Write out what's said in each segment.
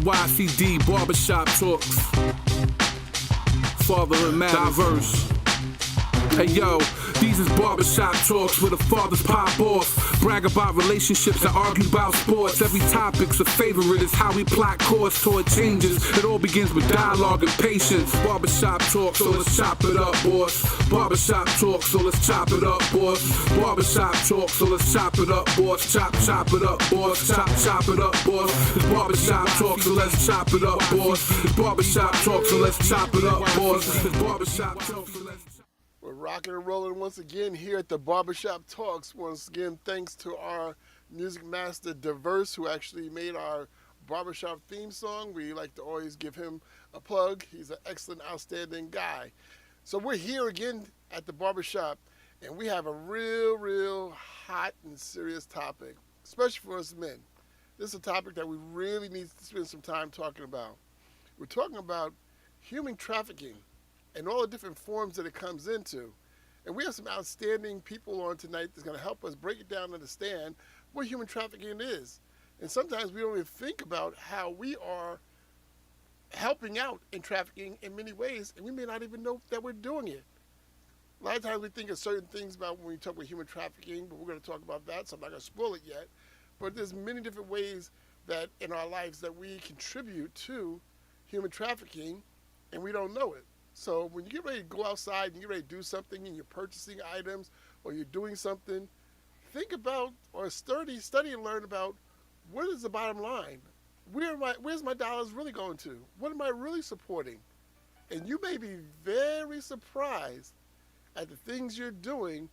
DYCD Barbershop Talks. Father and matters. Diverse. Hey yo, these is barbershop talks where the fathers pop off. Brag about relationships and argue about sports. Every topic's a favorite, is how we plot course toward changes. It all begins with dialogue and patience. Barbershop talk, so let's chop it up, boys. Barbershop talk, so let's chop it up, boys. Barbershop talk, so let's chop it up, boys. Chop it up, boys. Chop it up, boys. It's barbershop talk, so let's chop it up, boys. It's barbershop talk, so let's chop it up, boys. It's barbershop talk, so let's. We're rocking and rolling once again here at the Barbershop Talks. Once again, thanks to our music master, Diverse, who actually made our Barbershop theme song. We like to always give him a plug. He's an excellent, outstanding guy. So we're here again at the Barbershop, and we have a real hot and serious topic, especially for us men. This is a topic that we really need to spend some time talking about. We're talking about human trafficking and all the different forms that it comes into. And we have some outstanding people on tonight that's going to help us break it down and understand what human trafficking is. And sometimes we don't even think about how we are helping out in trafficking in many ways, and we may not even know that we're doing it. A lot of times we think of certain things about when we talk about human trafficking, but we're going to talk about that, so I'm not going to spoil it yet. But there's many different ways that in our lives that we contribute to human trafficking, and we don't know it. So when you get ready to go outside and you get ready to do something and you're purchasing items or you're doing something, think about or study and learn about what is the bottom line? Where's my dollars really going to? What am I really supporting? And you may be very surprised at the things you're doing,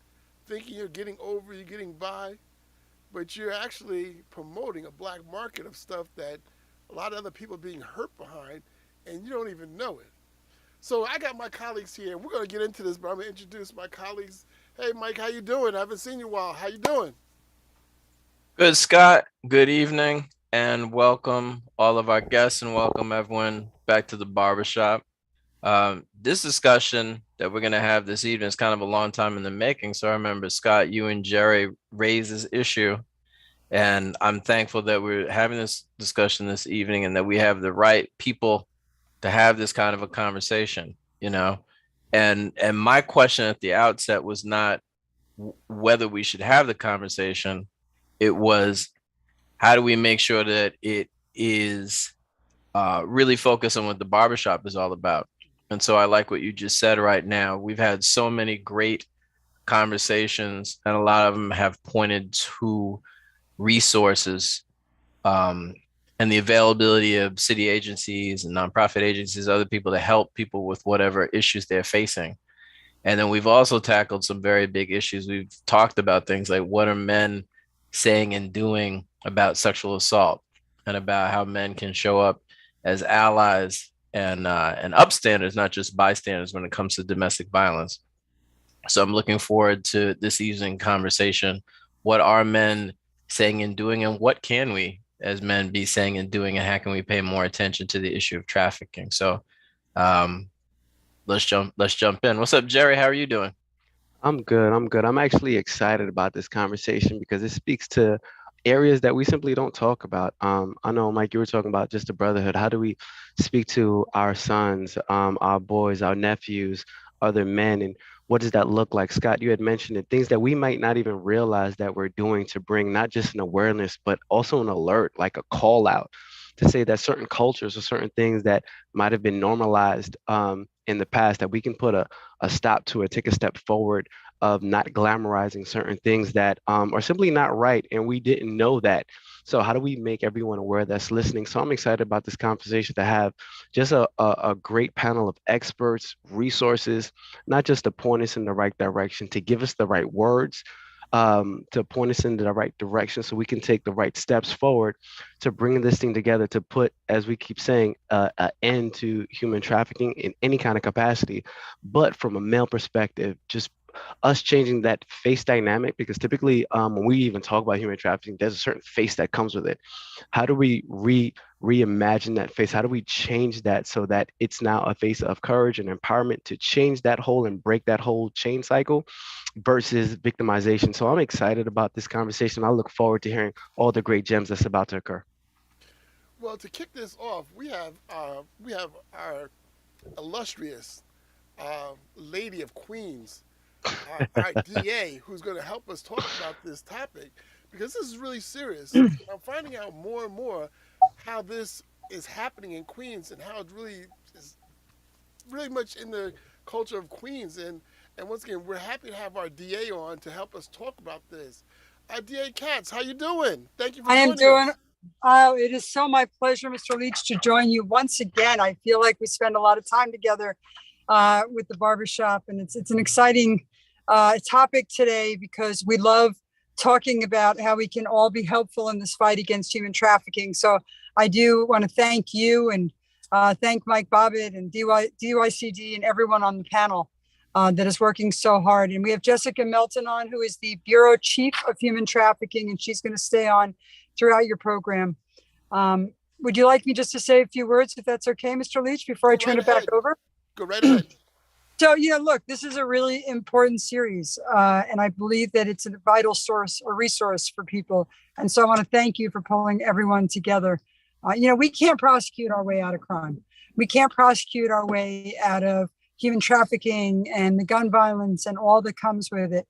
thinking you're getting over, you're getting by, but you're actually promoting a black market of stuff that a lot of other people are being hurt behind, and you don't even know it. So I got my colleagues here. We're going to get into this, but I'm going to introduce my colleagues. Hey, Mike, how you doing? I haven't seen you in a while. How you doing? Good, Scott. Good evening, and welcome all of our guests, and welcome everyone back to the Barbershop. This discussion that we're going to have this evening is kind of a long time in the making. So I remember, Scott, you and Jerry raised this issue, and I'm thankful that we're having this discussion this evening and that we have the right people to have this kind of a conversation, you know. And my question at the outset was not whether we should have the conversation. It was, how do we make sure that it is really focused on what the barbershop is all about? And so I like what you just said right now. We've had so many great conversations, and a lot of them have pointed to resources and the availability of city agencies and nonprofit agencies, other people to help people with whatever issues they're facing. And then we've also tackled some very big issues. We've talked about things like, what are men saying and doing about sexual assault, and about how men can show up as allies and upstanders, not just bystanders, when it comes to domestic violence. So I'm looking forward to this evening conversation. What are men saying and doing, and what can we as men be saying and doing, and how can we pay more attention to the issue of trafficking? So let's jump in. What's up, Jerry? How are you doing? I'm good. I'm actually excited about this conversation because it speaks to areas that we simply don't talk about. I know, Mike, you were talking about just the brotherhood. How do we speak to our sons, our boys, our nephews, other men, and what does that look like? Scott, you had mentioned it, things that we might not even realize that we're doing to bring not just an awareness, but also an alert, like a call out to say that certain cultures or certain things that might have been normalized in the past, that we can put a stop to it, take a step forward of not glamorizing certain things that are simply not right. And we didn't know that. So how do we make everyone aware that's listening? So I'm excited about this conversation, to have just a great panel of experts, resources, not just to point us in the right direction, to give us the right words, to point us in the right direction so we can take the right steps forward to bring this thing together, to put, as we keep saying, an end to human trafficking in any kind of capacity. But from a male perspective, just us changing that face dynamic, because typically when we even talk about human trafficking, there's a certain face that comes with it. How do we reimagine that face? How do we change that so that it's now a face of courage and empowerment to change that whole and break that whole chain cycle versus victimization? So I'm excited about this conversation. I look forward to hearing all the great gems that's about to occur. Well, to kick this off, we have our illustrious lady of Queens, our DA, who's going to help us talk about this topic because this is really serious. I'm finding out more and more how this is happening in Queens and how it really is really much in the culture of Queens. And once again, we're happy to have our DA on to help us talk about this. DA Katz, how you doing? Thank you for I am joining doing. us. It is so my pleasure, Mr. Leach, to join you once again. I feel like we spend a lot of time together with the barbershop, and it's an exciting topic today because we love talking about how we can all be helpful in this fight against human trafficking. So I do want to thank you and thank Mike Bobbitt and DYCD and everyone on the panel that is working so hard. And we have Jessica Melton on, who is the Bureau Chief of Human Trafficking, and she's going to stay on throughout your program. Would you like me just to say a few words, if that's okay, Mr. Leach, before I turn it back over? Go right ahead. So, look, this is a really important series, and I believe that it's a vital source or resource for people. And so I want to thank you for pulling everyone together. We can't prosecute our way out of crime. We can't prosecute our way out of human trafficking and the gun violence and all that comes with it.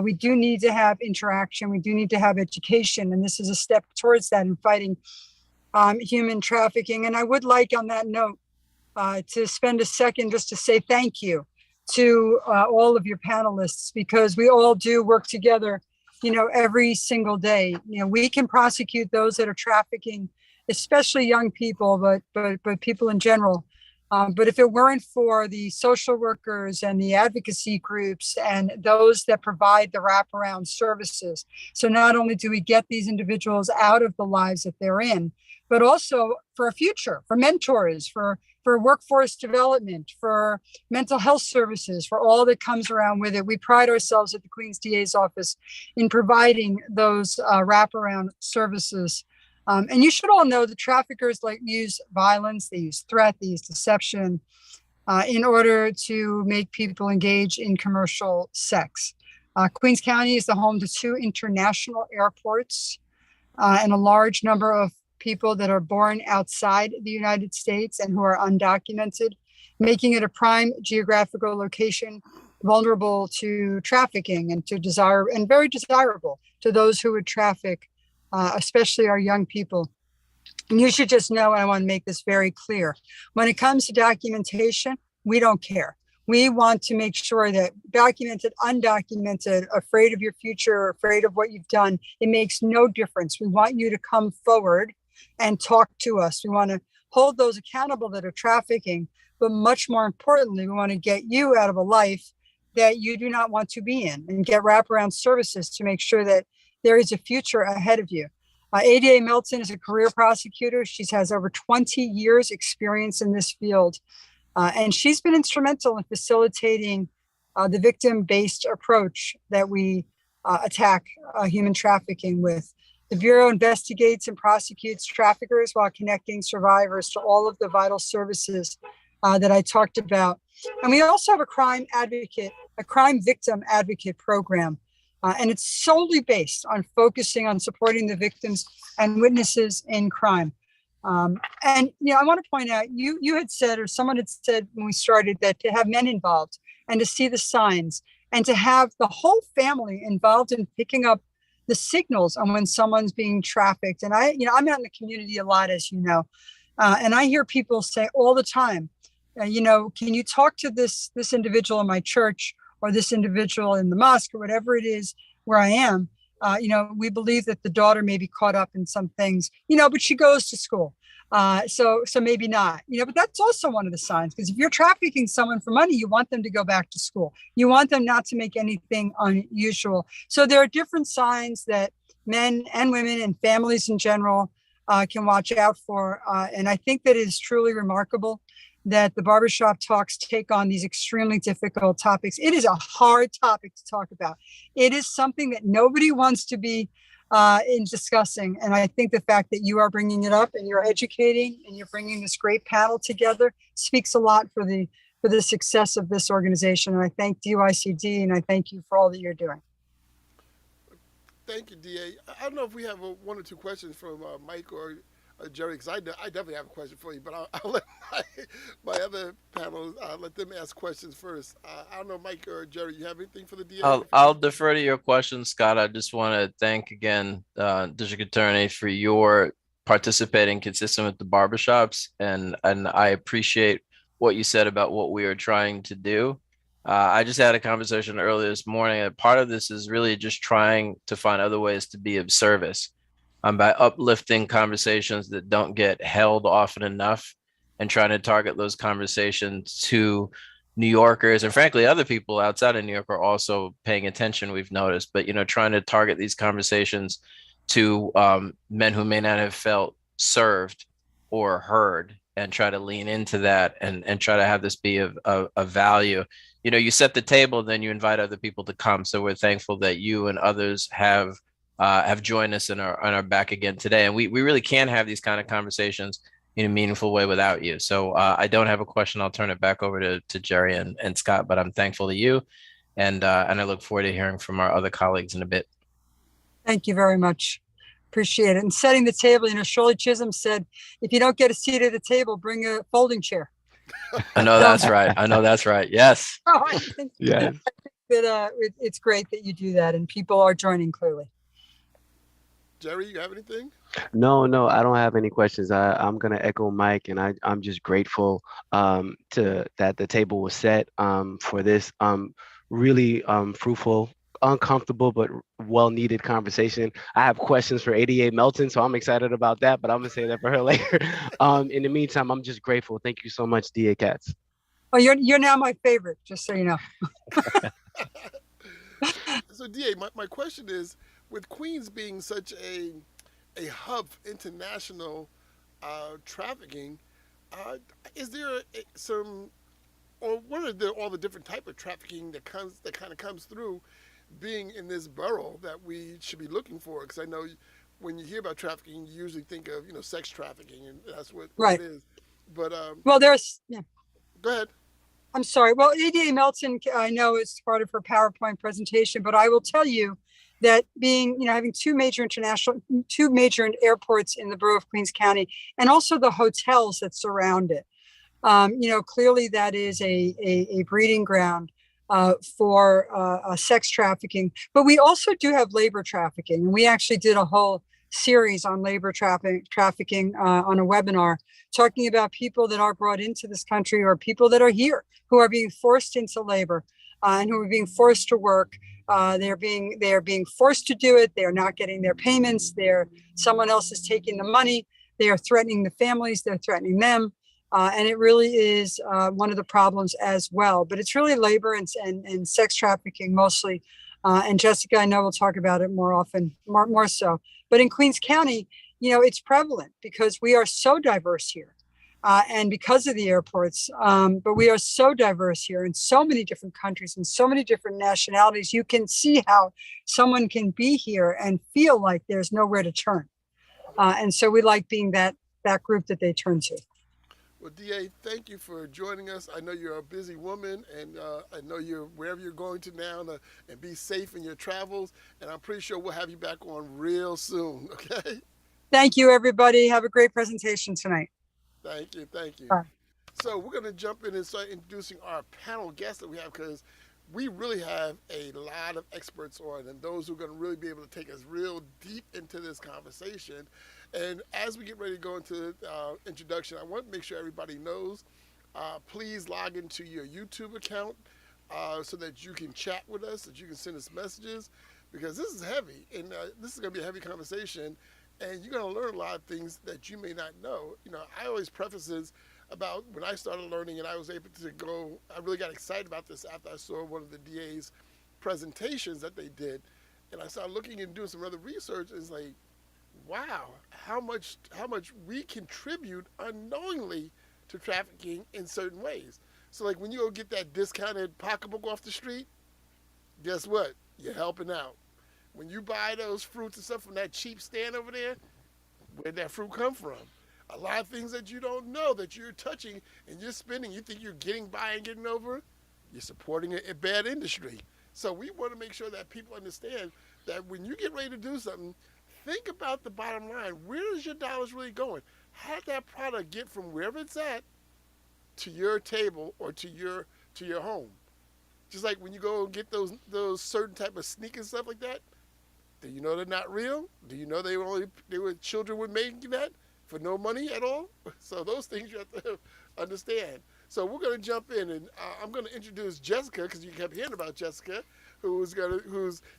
We do need to have interaction. We do need to have education. And this is a step towards that in fighting human trafficking. And I would like, on that note, to spend a second just to say thank you to all of your panelists, because we all do work together, every single day. We can prosecute those that are trafficking, especially young people, but people in general. But if it weren't for the social workers and the advocacy groups and those that provide the wraparound services, so not only do we get these individuals out of the lives that they're in, but also for a future, for mentors, for workforce development, for mental health services, for all that comes around with it. We pride ourselves at the Queens DA's office in providing those wraparound services. And you should all know the traffickers use violence, they use threat, they use deception in order to make people engage in commercial sex. Queens County is the home to 2 international airports and a large number of people that are born outside the United States and who are undocumented, making it a prime geographical location vulnerable to trafficking and very desirable to those who would traffic, especially our young people. And you should just know, and I want to make this very clear, when it comes to documentation, we don't care. We want to make sure that documented, undocumented, afraid of your future, afraid of what you've done, it makes no difference. We want you to come forward and talk to us. We want to hold those accountable that are trafficking, but much more importantly, we want to get you out of a life that you do not want to be in and get wraparound services to make sure that there is a future ahead of you. ADA Melton is a career prosecutor. She has over 20 years experience in this field. And she's been instrumental in facilitating the victim-based approach that we attack human trafficking with. The Bureau investigates and prosecutes traffickers while connecting survivors to all of the vital services that I talked about. And we also have a crime victim advocate program. And it's solely based on focusing on supporting the victims and witnesses in crime. And I want to point out, you had said, or someone had said when we started, that to have men involved and to see the signs and to have the whole family involved in picking up the signals on when someone's being trafficked. And I'm out in the community a lot, as you know, and I hear people say all the time, can you talk to this individual in my church or this individual in the mosque or whatever it is where I am? We believe that the daughter may be caught up in some things, but she goes to school. So maybe not, but that's also one of the signs, because if you're trafficking someone for money, you want them to go back to school. You want them not to make anything unusual. So there are different signs that men and women and families in general can watch out for. And I think that it is truly remarkable that the Barbershop Talks take on these extremely difficult topics. It is a hard topic to talk about. It is something that nobody wants to be in discussing. And I think the fact that you are bringing it up and you're educating and you're bringing this great panel together speaks a lot for the success of this organization. And I thank DYCD and I thank you for all that you're doing. Thank you, DA. I don't know if we have 1 or 2 questions from Mike or Jerry, because I definitely have a question for you, but I'll let my other panel let them ask questions first. I don't know, Mike or Jerry, you have anything for the DA? I'll defer to your question, Scott. I just want to thank again, District Attorney, for your participating consistent with the barbershops, and I appreciate what you said about what we are trying to do. I just had a conversation earlier this morning. And part of this is really just trying to find other ways to be of service, by uplifting conversations that don't get held often enough, and trying to target those conversations to New Yorkers, and frankly, other people outside of New York are also paying attention, we've noticed, but trying to target these conversations to men who may not have felt served or heard, and try to lean into that, and try to have this be of value. You set the table, then you invite other people to come. So we're thankful that you and others have joined us and are back again today. And we really can have these kind of conversations in a meaningful way without you. So I don't have a question. I'll turn it back over to Jerry and Scott, but I'm thankful to you. And I look forward to hearing from our other colleagues in a bit. Thank you very much. Appreciate it. And setting the table, Shirley Chisholm said, if you don't get a seat at the table, bring a folding chair. I know that's right. I know that's right. Yes. Yes. That it's great that you do that, and people are joining clearly. Jerry, you have anything? No, I don't have any questions. I'm gonna echo Mike, and I'm just grateful to that the table was set for this really fruitful, uncomfortable, but well-needed conversation. I have questions for ADA Melton, so I'm excited about that, but I'm gonna say that for her later. In the meantime, I'm just grateful. Thank you so much, DA Katz. Oh, you're now my favorite, just so you know. So DA, my question is, with Queens being such a hub for international trafficking, is there some, or what are all the different type of trafficking that kind of comes through being in this borough that we should be looking for? Because I know when you hear about trafficking, you usually think of sex trafficking, and that's what it is. But well, there's Go ahead. I'm sorry. Well, ADA Melton, I know is part of her PowerPoint presentation, but I will tell you that being, having two major airports in the borough of Queens County, and also the hotels that surround it, clearly that is a breeding ground for sex trafficking. But we also do have labor trafficking, and we actually did a whole series on labor trafficking on a webinar, talking about people that are brought into this country, or people that are here who are being forced into labor and who are being forced to work. They are being forced to do it. They are not getting their payments. Someone else is taking the money. They are threatening the families. They're threatening them. And it really is one of the problems as well. But it's really labor and sex trafficking mostly. And Jessica, I know we'll talk about it more often, more so. But in Queens County, it's prevalent because we are so diverse here. And because of the airports, but we are so diverse here in so many different countries and so many different nationalities. You can see how someone can be here and feel like there's nowhere to turn. And so we like being that group that they turn to. Well, DA, thank you for joining us. I know you're a busy woman, and I know you're wherever you're going to now, and be safe in your travels. And I'm pretty sure we'll have you back on real soon, okay? Thank you, everybody. Have a great presentation tonight. Thank you. Bye. So we're going to jump in and start introducing our panel guests that we have, because we really have a lot of experts on, and those who are going to really be able to take us real deep into this conversation. And as we get ready to go into introduction, I want to make sure everybody knows, please log into your YouTube account so that you can chat with us, that you can send us messages, because this is heavy, and this is going to be a heavy conversation. And you're going to learn a lot of things that you may not know. I always preface this about when I started learning, and I was able to go, I really got excited about this after I saw one of the DA's presentations that they did. And I started looking and doing some other research, and it's like, wow, how much we contribute unknowingly to trafficking in certain ways. So like when you go get that discounted pocketbook off the street, guess what? You're helping out. When you buy those fruits and stuff from that cheap stand over there, where'd that fruit come from? A lot of things that you don't know that you're touching and you're spending, you think you're getting by and getting over, you're supporting a bad industry. So we want to make sure that people understand that when you get ready to do something, think about the bottom line. Where is your dollars really going? How did that product get from wherever it's at to your table or to your home? Just like when you go and get those certain type of sneakers and stuff like that. Do you know they're not real? Do you know they were children were making that for no money at all? So those things you have to understand. So we're going to jump in, and I'm going to introduce Jessica, because you kept hearing about Jessica, who's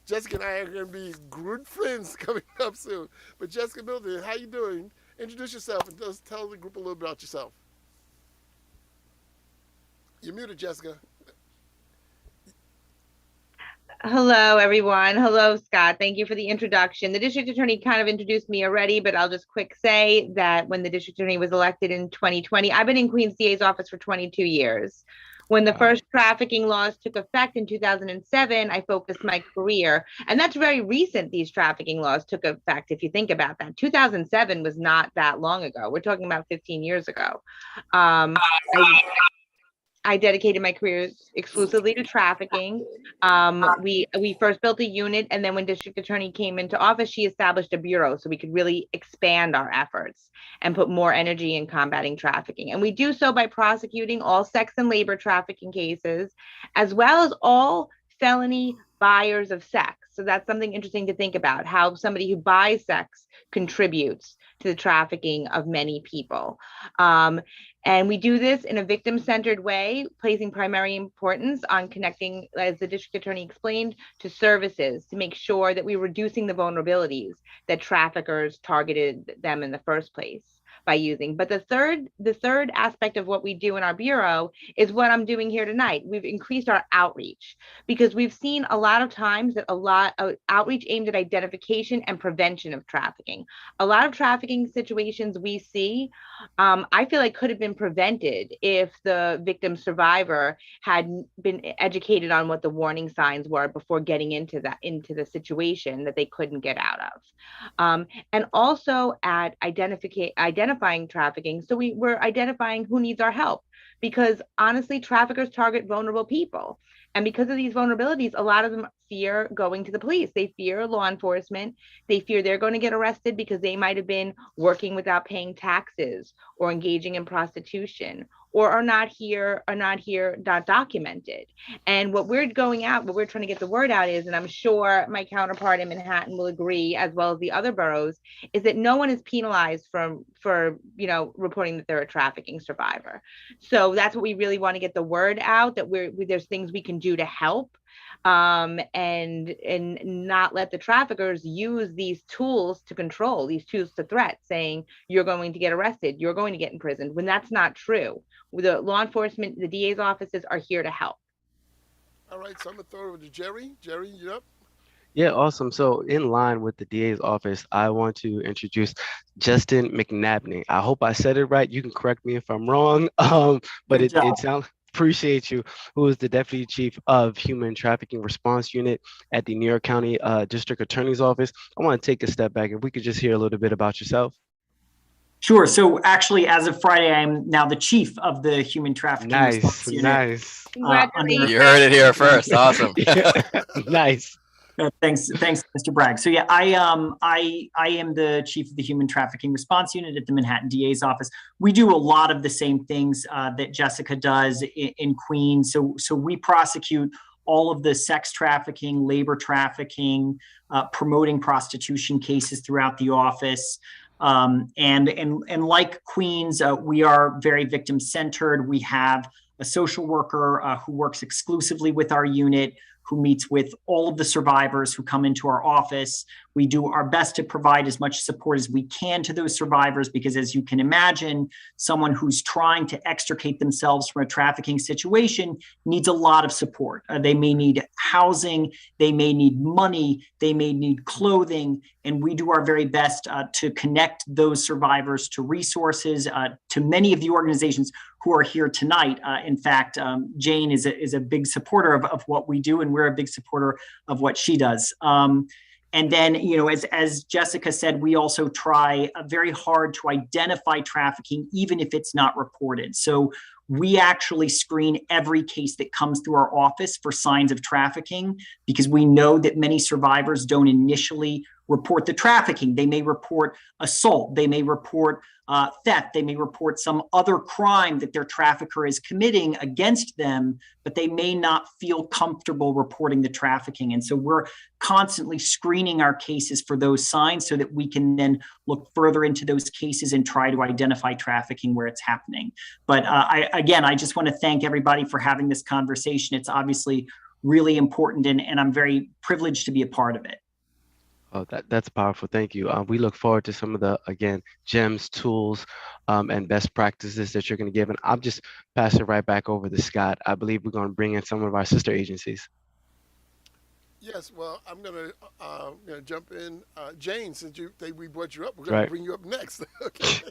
Jessica and I are going to be good friends coming up soon. But Jessica Middleton, how you doing? Introduce yourself and just tell the group a little bit about yourself. You're muted, Jessica. Hello, everyone. Hello, Scott. Thank you for the introduction. The district attorney kind of introduced me already, but I'll just quick say that when the district attorney was elected in 2020, I've been in Queens DA's office for 22 years. When the first trafficking laws took effect in 2007, I focused my career, and that's very recent. These trafficking laws took effect. If you think about that, 2007 was not that long ago. We're talking about 15 years ago. I dedicated my career exclusively to trafficking. We first built a unit, and then when district attorney came into office, she established a bureau so we could really expand our efforts and put more energy in combating trafficking. And we do so by prosecuting all sex and labor trafficking cases, as well as all felony buyers of sex. So that's something interesting to think about, how somebody who buys sex contributes to the trafficking of many people. And we do this in a victim-centered way, placing primary importance on connecting, as the district attorney explained, to services to make sure that we're reducing the vulnerabilities that traffickers targeted them in the first place by using. But the third aspect of what we do in our bureau is what I'm doing here tonight. We've increased our outreach because we've seen a lot of times that a lot of outreach aimed at identification and prevention of trafficking. A lot of trafficking situations we see, I feel like could have been prevented if the victim survivor had been educated on what the warning signs were before getting into the situation that they couldn't get out of. And also at identifying trafficking. So we're identifying who needs our help, because honestly, traffickers target vulnerable people. And because of these vulnerabilities, a lot of them fear going to the police. They fear law enforcement. They fear they're going to get arrested because they might have been working without paying taxes or engaging in prostitution, or are not documented. And what we're trying to get the word out is, and I'm sure my counterpart in Manhattan will agree, as well as the other boroughs, is that no one is penalized for reporting that they're a trafficking survivor. So that's what we really want to get the word out, that there's things we can do to help. And not let the traffickers use these tools to control, these tools to threat, saying you're going to get arrested, you're going to get imprisoned, when that's not true. The law enforcement, the DA's offices are here to help. All right, so I'm gonna throw it over to Jerry. Jerry, you up? Yeah, awesome. So in line with the DA's office, I want to introduce Justin McNabney. I hope I said it right. You can correct me if I'm wrong. But it sounds, appreciate you, who is the Deputy Chief of Human Trafficking Response Unit at the New York County District Attorney's Office. I want to take a step back, if we could just hear a little bit about yourself. Sure. So actually, as of Friday, I'm now the chief of the Human Trafficking Response Unit. Nice. Congratulations. You heard it here first. Awesome. Nice. Thanks, Mr. Bragg. So yeah, I am the chief of the Human Trafficking Response Unit at the Manhattan DA's office. We do a lot of the same things that Jessica does in Queens. So we prosecute all of the sex trafficking, labor trafficking, promoting prostitution cases throughout the office. And like Queens, we are very victim centered. We have a social worker who works exclusively with our unit, who meets with all of the survivors who come into our office. We do our best to provide as much support as we can to those survivors, because as you can imagine, someone who's trying to extricate themselves from a trafficking situation needs a lot of support. They may need housing, they may need money, they may need clothing, and we do our very best to connect those survivors to resources, to many of the organizations who are here tonight. In fact, Jane is a big supporter of what we do, and we're a big supporter of what she does. And then, as Jessica said, we also try very hard to identify trafficking, even if it's not reported. So we actually screen every case that comes through our office for signs of trafficking, because we know that many survivors don't initially report the trafficking. They may report assault. They may report theft. They may report some other crime that their trafficker is committing against them, but they may not feel comfortable reporting the trafficking. And so we're constantly screening our cases for those signs so that we can then look further into those cases and try to identify trafficking where it's happening. But I just want to thank everybody for having this conversation. It's obviously really important, and I'm very privileged to be a part of it. Oh, that's powerful. Thank you. We look forward to some of the, again, gems, tools, and best practices that you're going to give. And I'll just pass it right back over to Scott. I believe we're going to bring in some of our sister agencies. Yes, well, I'm gonna jump in, Jane. Since we brought you up, we're gonna bring you up next. Okay.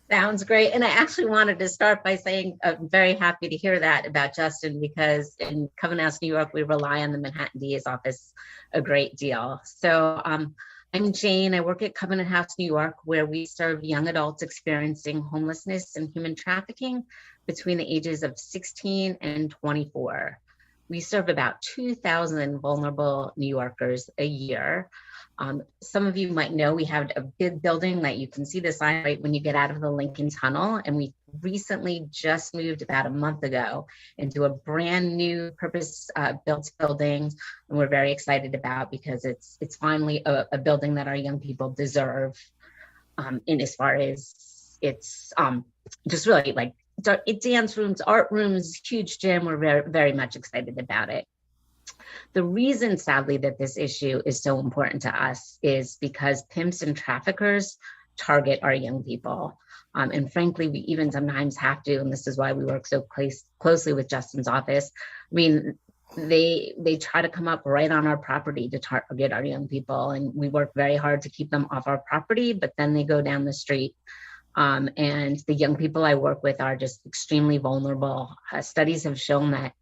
Sounds great. And I actually wanted to start by saying I'm very happy to hear that about Justin, because in Covenant House, New York, we rely on the Manhattan DA's office a great deal. So I'm Jane. I work at Covenant House, New York, where we serve young adults experiencing homelessness and human trafficking between the ages of 16 and 24. We serve about 2,000 vulnerable New Yorkers a year. Some of you might know we have a big building that you can see the sign right when you get out of the Lincoln Tunnel. And we recently just moved about a month ago into a brand new purpose-built building. And we're very excited about, because it's finally a building that our young people deserve, in as far as it's just really like dance rooms, art rooms, huge gym. We're very, very much excited about it. The reason, sadly, that this issue is so important to us is because pimps and traffickers target our young people. And frankly, we even sometimes have to, and this is why we work so closely with Justin's office. I mean, they try to come up right on our property to target our young people, and we work very hard to keep them off our property, but then they go down the street. And the young people I work with are just extremely vulnerable. Studies have shown that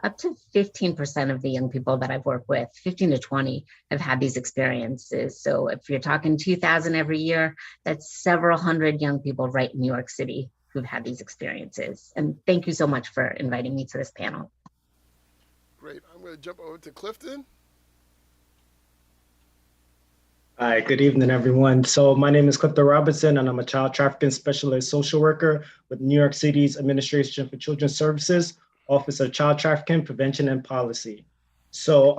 up to 15% of the young people that I've worked with, 15 to 20, have had these experiences. So if you're talking 2,000 every year, that's several hundred young people right in New York City who've had these experiences. And thank you so much for inviting me to this panel. Great. I'm going to jump over to Clifton. Hi, good evening, everyone. So my name is Clifton Robinson, and I'm a child trafficking specialist social worker with New York City's Administration for Children's Services, Office of Child Trafficking Prevention and Policy. So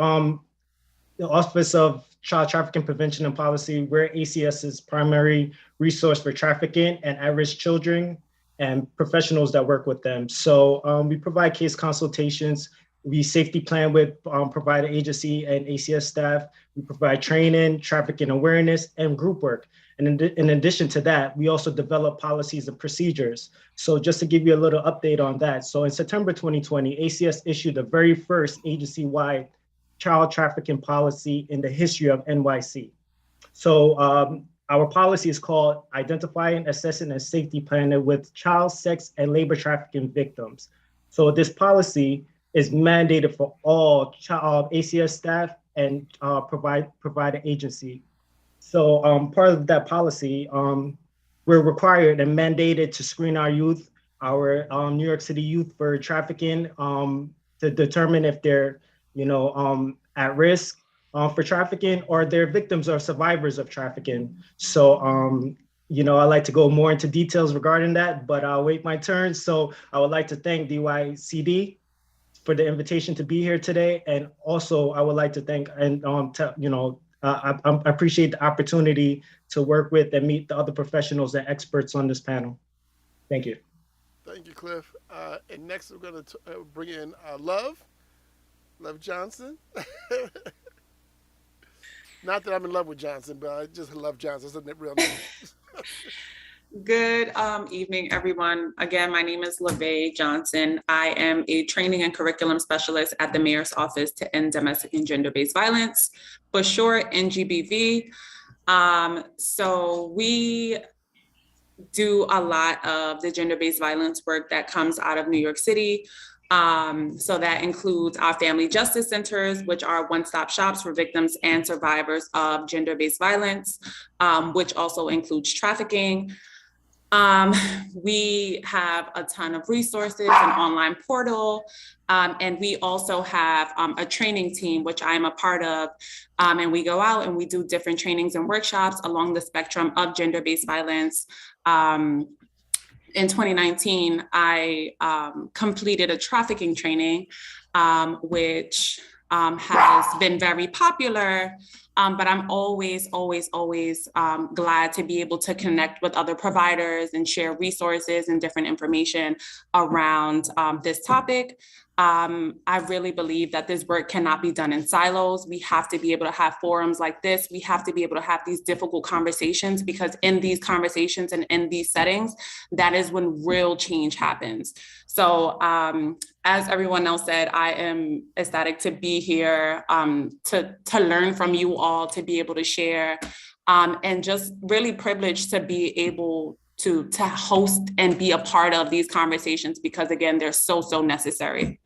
the Office of Child Trafficking Prevention and Policy, we're ACS's primary resource for trafficking and at-risk children and professionals that work with them. So we provide case consultations. We safety plan with provider agency and ACS staff. We provide training, trafficking awareness, and group work. And in addition to that, we also develop policies and procedures. So just to give you a little update on that. So in September 2020, ACS issued the very first agency-wide child trafficking policy in the history of NYC. So our policy is called Identifying, Assessing, and Safety Planning with Child Sex and Labor Trafficking Victims. So this policy is mandated for all ACS staff and provider agency. So part of that policy, we're required and mandated to screen our youth, our New York City youth, for trafficking, to determine if they're, at risk for trafficking, or they're victims or survivors of trafficking. So, I like to go more into details regarding that, but I'll wait my turn. So I would like to thank DYCD for the invitation to be here today. And also I would like to thank, and I appreciate the opportunity to work with and meet the other professionals and experts on this panel. Thank you. Thank you, Cliff. And next we're going to bring in Love Johnson. Not that I'm in love with Johnson, but I just love Johnson. That's a real name. Good evening, everyone. Again, my name is LaVey Johnson. I am a training and curriculum specialist at the Mayor's Office to End Domestic and Gender-Based Violence, for short, NGBV. So we do a lot of the gender-based violence work that comes out of New York City. So that includes our family justice centers, which are one-stop shops for victims and survivors of gender-based violence, which also includes trafficking. We have a ton of resources, an online portal, and we also have a training team, which I'm a part of. And we go out and we do different trainings and workshops along the spectrum of gender-based violence. In 2019, I completed a trafficking training, which has been very popular. But I'm always glad to be able to connect with other providers and share resources and different information around this topic. I really believe that this work cannot be done in silos. We have to be able to have forums like this. We have to be able to have these difficult conversations, because in these conversations and in these settings, that is when real change happens. So as everyone else said, I am ecstatic to be here, to learn from you all, to be able to share, and just really privileged to be able to host and be a part of these conversations, because again, they're so necessary.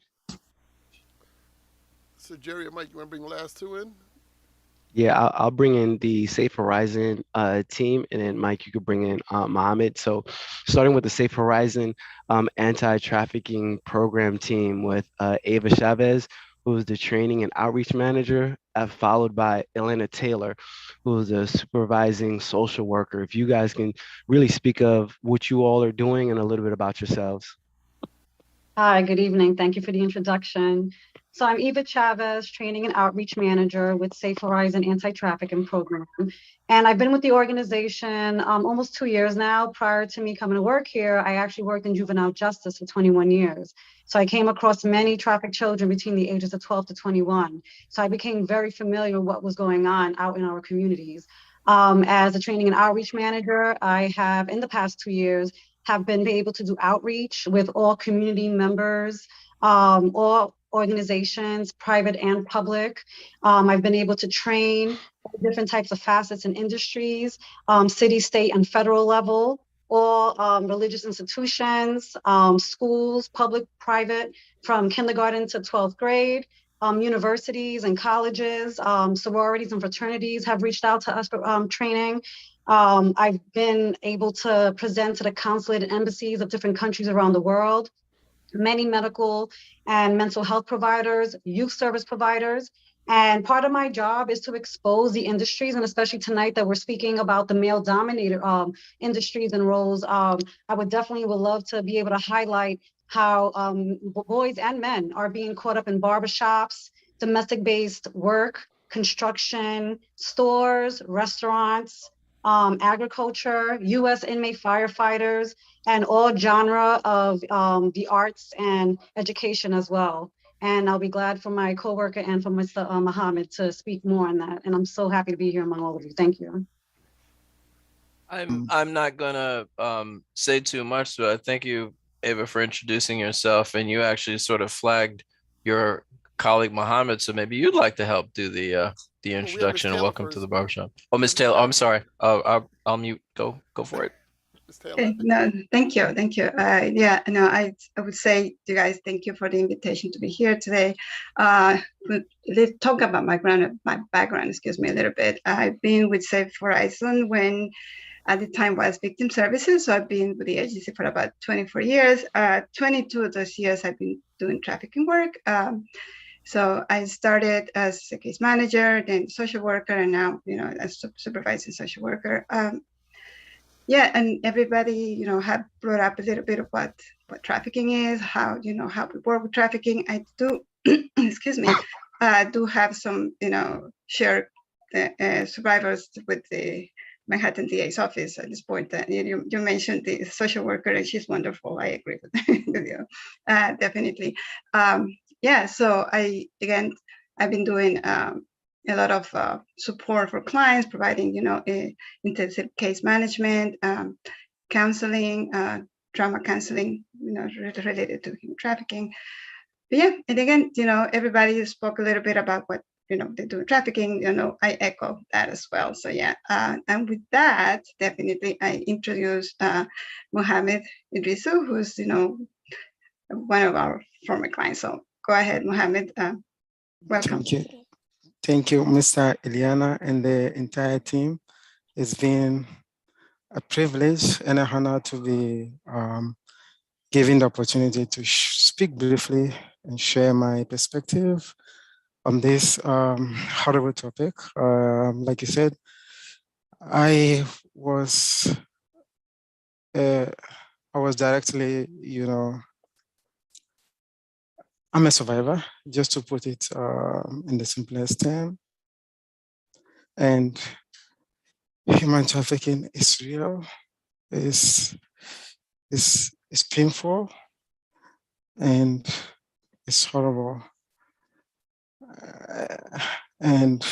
So Jerry and Mike, you want to bring the last two in? Yeah, I'll bring in the Safe Horizon team, and then Mike, you could bring in Mohammed. So starting with the Safe Horizon anti-trafficking program team with Ava Chavez, who is the training and outreach manager, followed by Elena Taylor, who is a supervising social worker. If you guys can really speak of what you all are doing and a little bit about yourselves. Hi, good evening. Thank you for the introduction. So I'm Eva Chavez, Training and Outreach Manager with Safe Horizon Anti-Trafficking Program. And I've been with the organization almost 2 years now. Prior to me coming to work here, I actually worked in juvenile justice for 21 years. So I came across many trafficked children between the ages of 12 to 21. So I became very familiar with what was going on out in our communities. As a Training and Outreach Manager, I have, in the past 2 years, have been able to do outreach with all community members, all organizations, private and public. I've been able to train different types of facets and industries, city, state, and federal level, all religious institutions, schools, public, private, from kindergarten to 12th grade, universities and colleges, sororities and fraternities have reached out to us for training. I've been able to present to the consulate and embassies of different countries around the world, many medical and mental health providers, youth service providers. And part of my job is to expose the industries, and especially tonight that we're speaking about the male-dominated industries and roles. I would love to be able to highlight how boys and men are being caught up in barbershops, domestic-based work, construction, stores, restaurants, agriculture, U.S. inmate firefighters, and all genre of the arts and education as well. And I'll be glad for my coworker and for Mr. Mohammed to speak more on that. And I'm so happy to be here among all of you. Thank you. I'm not gonna say too much, but thank you, Ava, for introducing yourself. And you actually sort of flagged your colleague Mohammed, so maybe you'd like to help do the introduction and welcome to the barbershop. Oh, Ms. Taylor, I'm sorry. I'll mute. Go for it. Okay, no, thank you. I would say, you guys, thank you for the invitation to be here today. Let's talk about my background, excuse me, a little bit. I've been with Safe Horizon when at the time was victim services. So I've been with the agency for about 24 years. 22 of those years I've been doing trafficking work. So I started as a case manager, then social worker, and now, as supervising social worker. And everybody, have brought up a little bit of what trafficking is, how we work with trafficking. I do, excuse me, do have some, shared survivors with the Manhattan DA's office at this point. You mentioned the social worker, and she's wonderful. I agree with you, definitely. So I've been doing a lot of support for clients, providing, intensive case management, counseling, trauma counseling, related to human trafficking. But and again, everybody spoke a little bit about what, they do trafficking, I echo that as well. So and with that, definitely I introduced Mohammed Idrisu, who's, one of our former clients. So go ahead, Mohammed, welcome. Thank you, Mr. Eliana and the entire team. It's been a privilege and an honor to be given the opportunity to speak briefly and share my perspective on this horrible topic. Like you said, I was directly, I'm a survivor, just to put it in the simplest term. And human trafficking is real, is painful, and it's horrible. And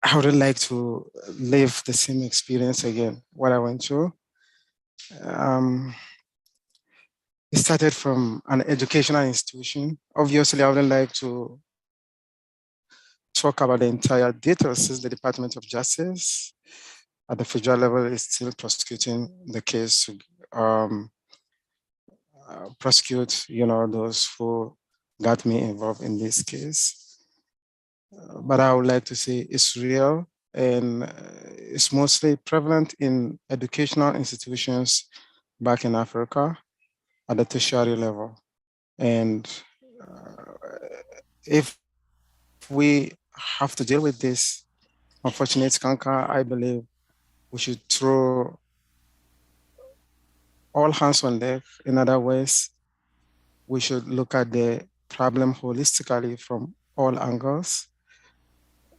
I would like to live the same experience again, what I went through. It started from an educational institution. Obviously, I would like to talk about the entire details since the Department of Justice at the federal level is still prosecuting the case to prosecute, those who got me involved in this case. But I would like to say it's real and it's mostly prevalent in educational institutions back in Africa at the tertiary level. And if we have to deal with this unfortunate skanker, I believe we should throw all hands on deck. In other words, we should look at the problem holistically from all angles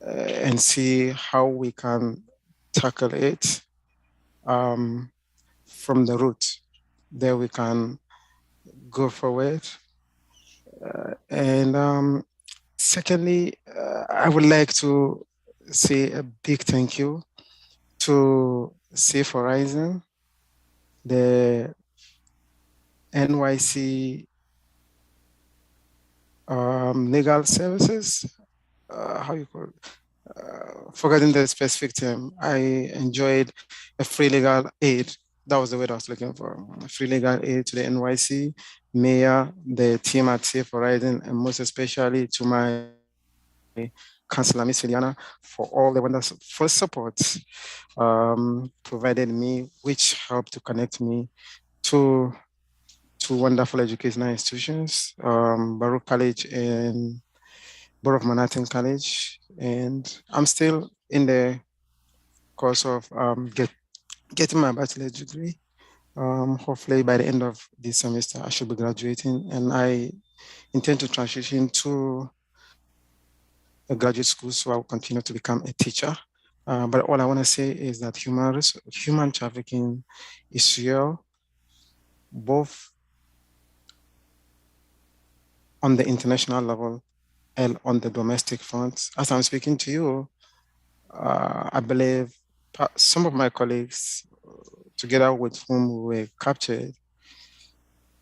and see how we can tackle it from the root. There we can go forward. And secondly, I would like to say a big thank you to Safe Horizon, the NYC legal services, how you call it? Forgetting the specific term, I enjoyed a free legal aid. That was the word I was looking for. A free legal aid to the NYC mayor, the team at Safe Horizon, and most especially to my Councilor Miss Iliana for all the wonderful support provided me, which helped to connect me to wonderful educational institutions, Baruch College and Borough of Manhattan College. And I'm still in the course of getting my bachelor's degree. Hopefully by the end of this semester, I should be graduating, and I intend to transition to a graduate school, so I will continue to become a teacher. But all I want to say is that human trafficking is real, both on the international level and on the domestic front. As I'm speaking to you, I believe some of my colleagues, together with whom we were captured,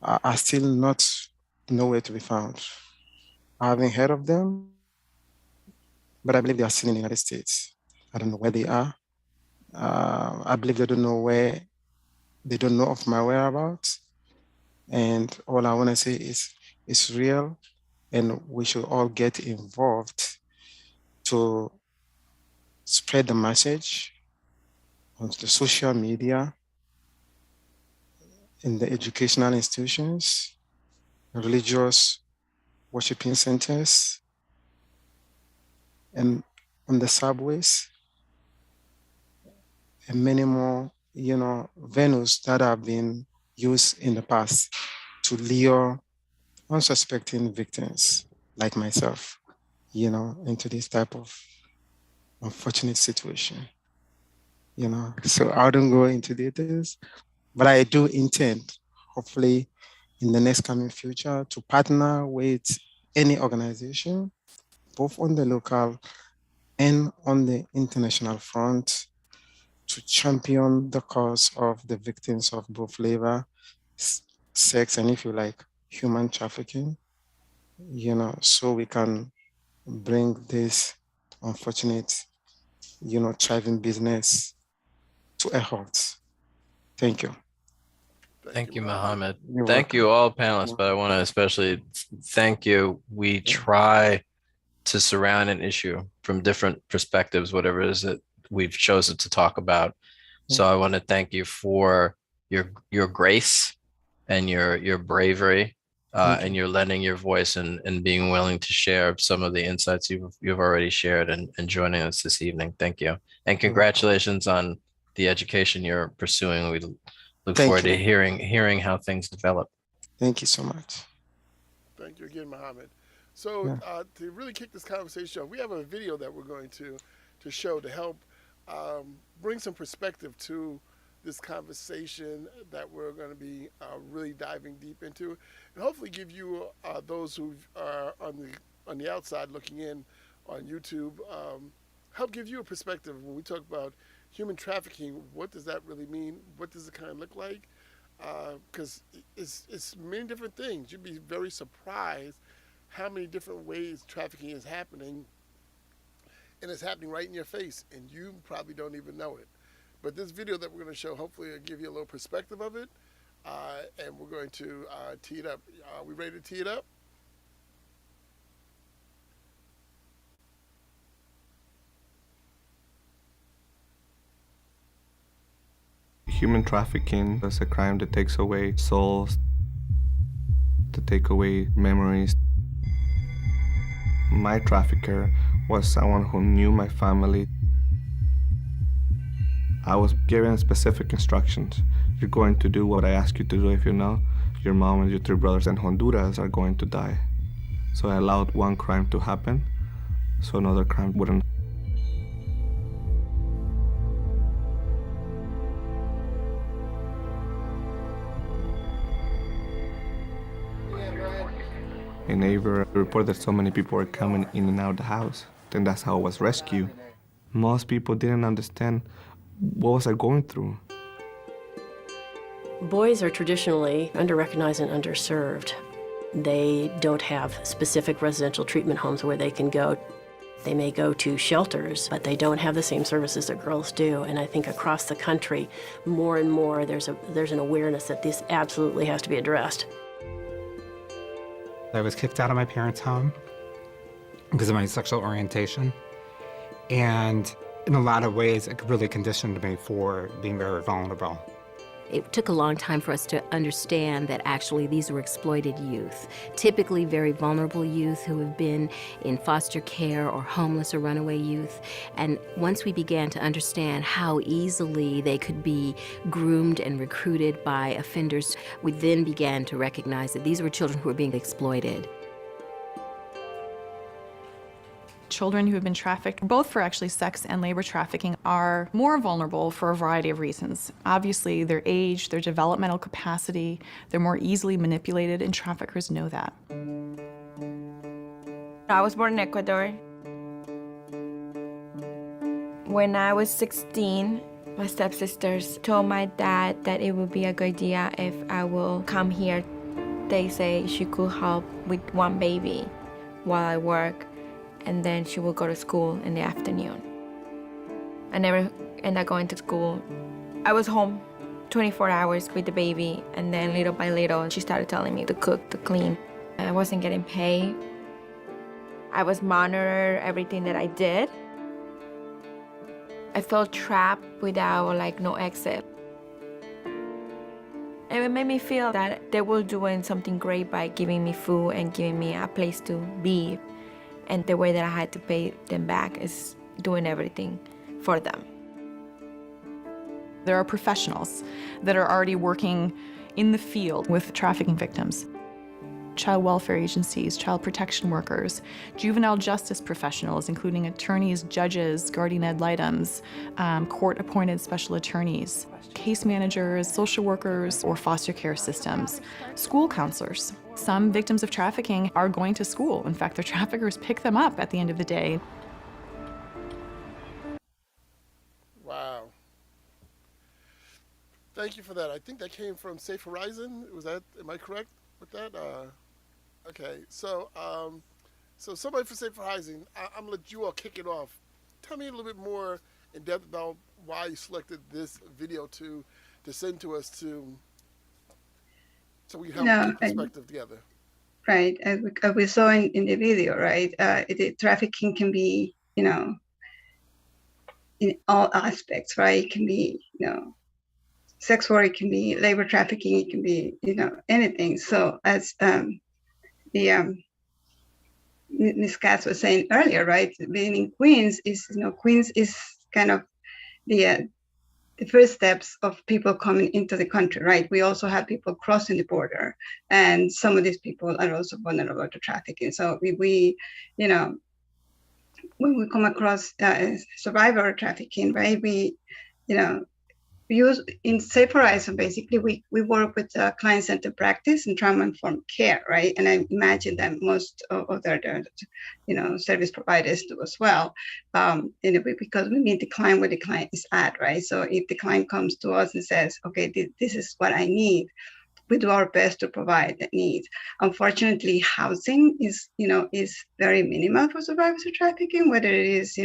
are still not nowhere to be found. I haven't heard of them, but I believe they are still in the United States. I don't know where they are. I believe they don't know of my whereabouts. And all I want to say is it's real, and we should all get involved to spread the message on the social media, in the educational institutions, religious worshiping centers, and on the subways, and many more, venues that have been used in the past to lure unsuspecting victims like myself, into this type of unfortunate situation. So I don't go into details, but I do intend, hopefully in the next coming future, to partner with any organization, both on the local and on the international front, to champion the cause of the victims of both labor, sex, and if you like, human trafficking, so we can bring this unfortunate, thriving business to a halt. Thank you. Thank you, Mohammed. You're Thank you, all panelists, but I want to especially thank you. We try to surround an issue from different perspectives, whatever it is that we've chosen to talk about. So I want to thank you for your grace and your bravery, and your lending your voice and being willing to share some of the insights you've already shared and joining us this evening. Thank you. And congratulations on the education you're pursuing. We look forward to hearing how things develop. Thank you so much. Thank you again, Mohammed. So to really kick this conversation off, we have a video that we're going to show to help bring some perspective to this conversation that we're going to be really diving deep into, and hopefully give you those who are on the outside looking in on YouTube, help give you a perspective when we talk about human trafficking. What does that really mean? What does it kind of look like? Because it's many different things. You'd be very surprised how many different ways trafficking is happening, and it's happening right in your face, and you probably don't even know it. But this video that we're going to show, hopefully will give you a little perspective of it, and we're going to tee it up. Are we ready to tee it up? Human trafficking is a crime that takes away souls, to take away memories. My trafficker was someone who knew my family. I was given specific instructions. You're going to do what I ask you to do. If you know, your mom and your 3 brothers in Honduras are going to die. So I allowed one crime to happen, so another crime wouldn't. A neighbor reported that so many people were coming in and out of the house. Then that's how I was rescued. Most people didn't understand what was I going through. Boys are traditionally under-recognized and underserved. They don't have specific residential treatment homes where they can go. They may go to shelters, but they don't have the same services that girls do. And I think across the country, more and more, there's an awareness that this absolutely has to be addressed. I was kicked out of my parents' home because of my sexual orientation. And in a lot of ways, it really conditioned me for being very vulnerable. It took a long time for us to understand that actually these were exploited youth, typically very vulnerable youth who have been in foster care or homeless or runaway youth. And once we began to understand how easily they could be groomed and recruited by offenders, we then began to recognize that these were children who were being exploited. Children who have been trafficked, both for actually sex and labor trafficking, are more vulnerable for a variety of reasons. Obviously, their age, their developmental capacity, they're more easily manipulated, and traffickers know that. I was born in Ecuador. When I was 16, my stepsisters told my dad that it would be a good idea if I will come here. They say she could help with one baby while I work, and then she will go to school in the afternoon. I never ended up going to school. I was home 24 hours with the baby, and then little by little, she started telling me to cook, to clean. I wasn't getting paid. I was monitored everything that I did. I felt trapped without no exit. And it made me feel that they were doing something great by giving me food and giving me a place to be. And the way that I had to pay them back is doing everything for them. There are professionals that are already working in the field with trafficking victims. Child welfare agencies, child protection workers, juvenile justice professionals, including attorneys, judges, guardian ad litems, court-appointed special attorneys, case managers, social workers, or foster care systems, school counselors. Some victims of trafficking are going to school. In fact, their traffickers pick them up at the end of the day. Wow. Thank you for that. I think that came from Safe Horizon. Was that, am I correct with that? Okay, so somebody for Safe Horizon, I'm gonna let you all kick it off. Tell me a little bit more in depth about why you selected this video to send to us so we can have a perspective together. Right, as we saw in the video, right? Trafficking can be, in all aspects, right? It can be, sex work, it can be labor trafficking, it can be, anything. So as Ms. Katz was saying earlier, right? Being in Queens is, Queens is kind of the first steps of people coming into the country, right? We also have people crossing the border, and some of these people are also vulnerable to trafficking. So we when we come across survivor trafficking, right? We use in Safe Horizon, basically, we work with client-centered practice and trauma-informed care, right? And I imagine that most of their service providers do as well, because we meet the client where the client is at, right? So if the client comes to us and says, okay, this is what I need, we do our best to provide that need. Unfortunately, housing is very minimal for survivors of trafficking, whether it is,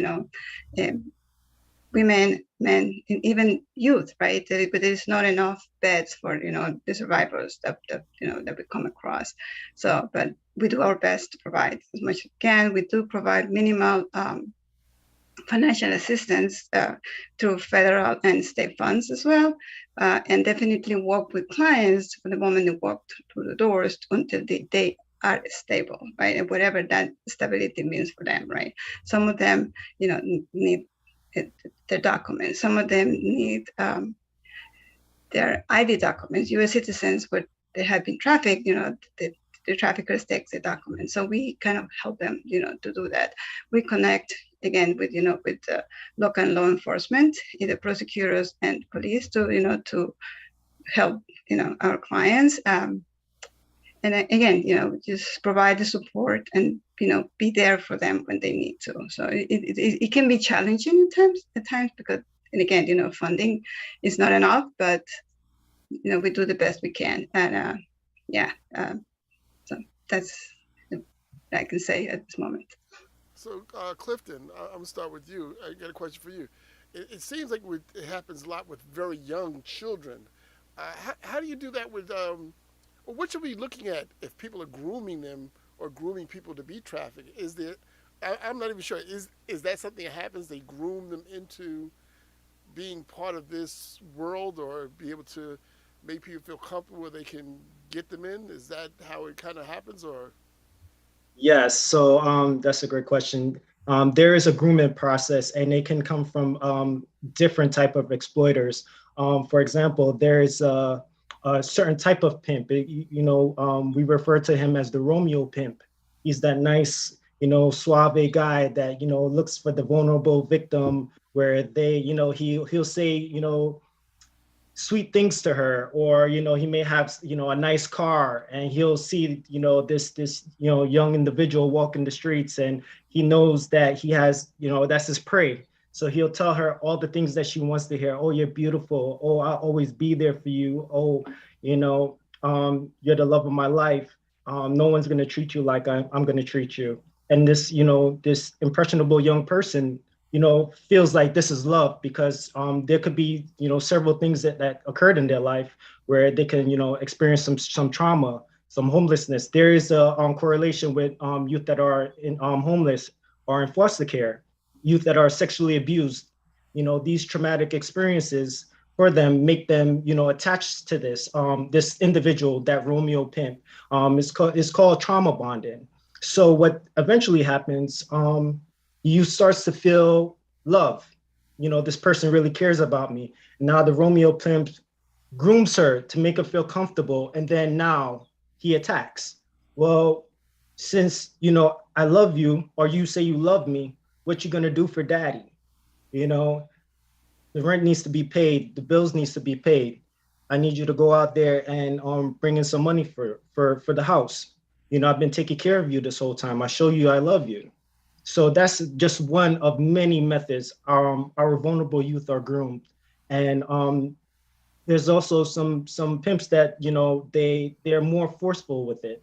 women, men, and even youth, right? But there's not enough beds for the survivors that we come across. So, but we do our best to provide as much as we can. We do provide minimal financial assistance through federal and state funds as well, and definitely work with clients from the moment they walk through the doors until they are stable, right? And whatever that stability means for them, right? Some of them, need their documents. Some of them need their ID documents. U.S. citizens, but they have been trafficked, the traffickers take the documents. So we kind of help them, to do that. We connect again with local law enforcement, either prosecutors and police, to help our clients. And again, just provide the support and be there for them when they need to. So it can be challenging at times because, and again, funding is not enough, but we do the best we can. And so that's what I can say at this moment. So Clifton, I'm gonna start with you. I got a question for you. It seems like it happens a lot with very young children. How do you do that with? Well, what should we be looking at if people are grooming them or grooming people to be trafficked? Is there? I'm not even sure. Is that something that happens? They groom them into being part of this world, or be able to make people feel comfortable where they can get them in? Is that how it kind of happens, or? Yes, so that's a great question. There is a grooming process, and it can come from different type of exploiters. For example, there is a certain type of pimp. We refer to him as the Romeo pimp. He's that nice, suave guy that looks for the vulnerable victim, where he'll say sweet things to her, or he may have a nice car, and he'll see this young individual walking the streets, and he knows that he has that's his prey. So he'll tell her all the things that she wants to hear. Oh, you're beautiful. Oh, I'll always be there for you. Oh, you're the love of my life. No one's gonna treat you like I'm gonna treat you. And this this impressionable young person feels like this is love, because there could be several things that occurred in their life where they can experience some trauma, some homelessness. There is a correlation with youth that are homeless or in foster care, youth that are sexually abused. These traumatic experiences for them make them attached to this individual, that Romeo pimp. It's called trauma bonding. So what eventually happens, you starts to feel love. This person really cares about me. Now the Romeo pimp grooms her to make her feel comfortable, and then now he attacks. Well, since I love you, or you say you love me, what you gonna do for daddy? The rent needs to be paid, the bills needs to be paid. I need you to go out there and bring in some money for the house. I've been taking care of you this whole time. I show you I love you. So that's just one of many methods our vulnerable youth are groomed. And there's also some pimps that they're more forceful with it.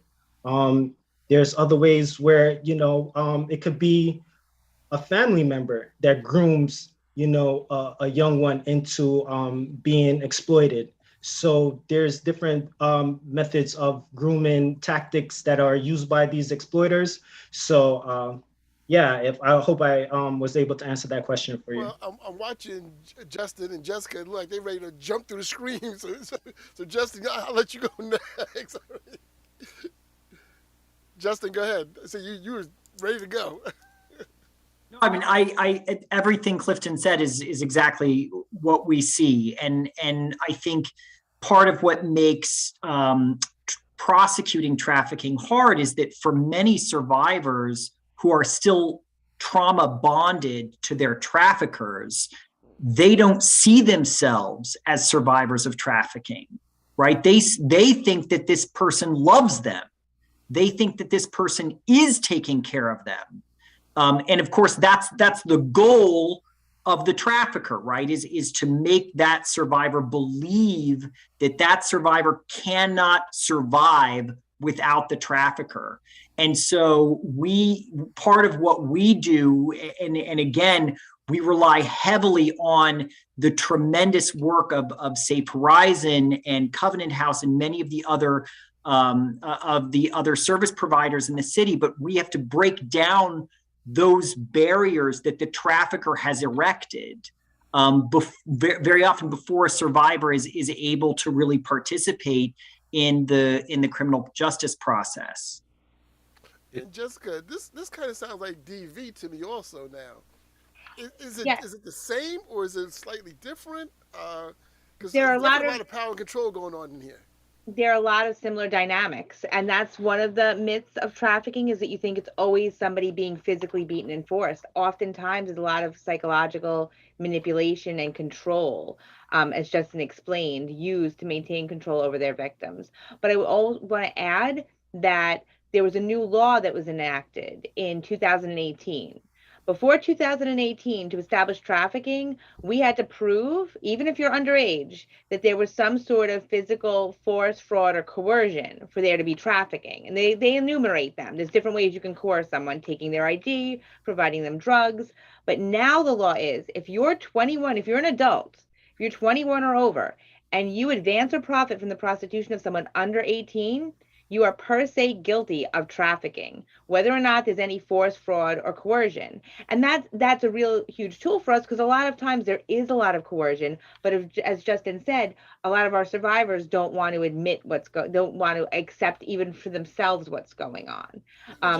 There's other ways where it could be a family member that grooms a young one into being exploited. So there's different methods of grooming tactics that are used by these exploiters. So yeah, if I hope I was able to answer that question for you. Well, I'm watching Justin and Jessica look like they're ready to jump through the screen. So Justin, I'll let you go next. Justin, go ahead. So you were ready to go. No, I mean, I everything Clifton said is exactly what we see, and I think part of what makes prosecuting trafficking hard is that for many survivors who are still trauma bonded to their traffickers, they don't see themselves as survivors of trafficking, right? They think that this person loves them. They think that this person is taking care of them. And of course, that's the goal of the trafficker, right? Is to make that survivor believe that that survivor cannot survive without the trafficker. And so part of what we do, and again, we rely heavily on the tremendous work of Safe Horizon and Covenant House and many of the other service providers in the city, but we have to break down those barriers that the trafficker has erected very often before a survivor is able to really participate in the criminal justice process. And Jessica, this kind of sounds like DV to me also now. Is it the same or is it slightly different? Because there's a lot of power and control going on in here. There are a lot of similar dynamics, and that's one of the myths of trafficking, is that you think it's always somebody being physically beaten and forced. Oftentimes there's a lot of psychological manipulation and control, as Justin explained, used to maintain control over their victims. But I want to add that there was a new law that was enacted in 2018. Before 2018, to establish trafficking, we had to prove, even if you're underage, that there was some sort of physical force, fraud, or coercion for there to be trafficking. And they enumerate them. There's different ways you can coerce someone: taking their ID, providing them drugs. But now the law is, if you're 21, if you're an adult, if you're 21 or over, and you advance or profit from the prostitution of someone under 18, you are per se guilty of trafficking, whether or not there's any force, fraud, or coercion. And that's a real huge tool for us, because a lot of times there is a lot of coercion, but as Justin said, a lot of our survivors don't want to admit don't want to accept even for themselves what's going on.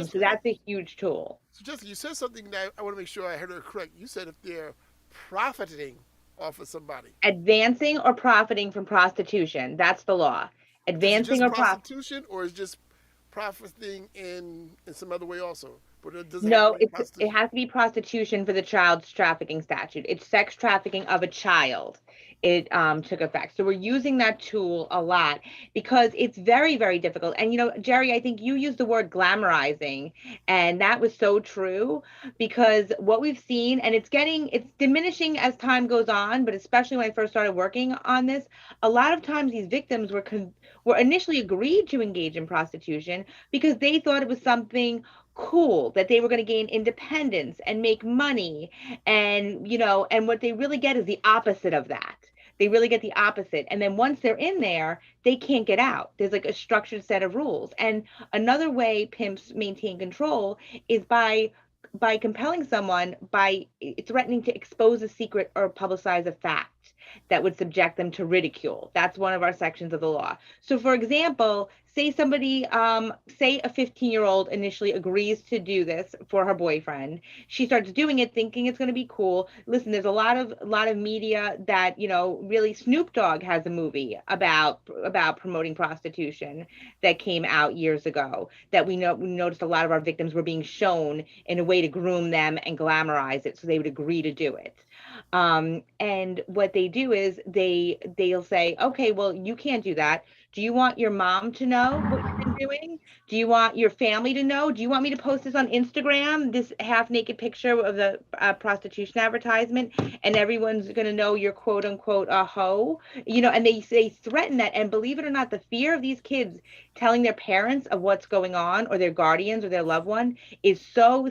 So that's a huge tool. So Justin, you said something that I want to make sure I heard it correct. You said if they're profiting off of somebody. Advancing or profiting from prostitution, that's the law. Advancing or prostitution, or is just profiting in some other way also? But no, it has to be prostitution for the child trafficking statute. It's sex trafficking of a child. It took effect. So we're using that tool a lot because it's very, very difficult. And, you know, Jerry, I think you used the word glamorizing, and that was so true, because what we've seen, and it's diminishing as time goes on, but especially when I first started working on this, a lot of times these victims were initially agreed to engage in prostitution because they thought it was something cool, that they were going to gain independence and make money. And, you know, and what they really get is the opposite of that. They really get the opposite. And then once they're in there, they can't get out. There's like a structured set of rules. And another way pimps maintain control is by compelling someone, by threatening to expose a secret or publicize a fact that would subject them to ridicule. That's one of our sections of the law. So for example, say somebody, say a 15-year-old initially agrees to do this for her boyfriend. She starts doing it thinking it's going to be cool. Listen, there's a lot of media that, you know, really, Snoop Dogg has a movie about promoting prostitution that came out years ago that we noticed a lot of our victims were being shown in a way to groom them and glamorize it so they would agree to do it. And what they do is they'll say, okay, well, you can't do that. Do you want your mom to know what you've been doing? Do you want your family to know? Do you want me to post this on Instagram, this half-naked picture of the prostitution advertisement, and everyone's going to know you're quote unquote a hoe? You know, and they threaten that. And believe it or not, the fear of these kids telling their parents of what's going on, or their guardians or their loved one, is so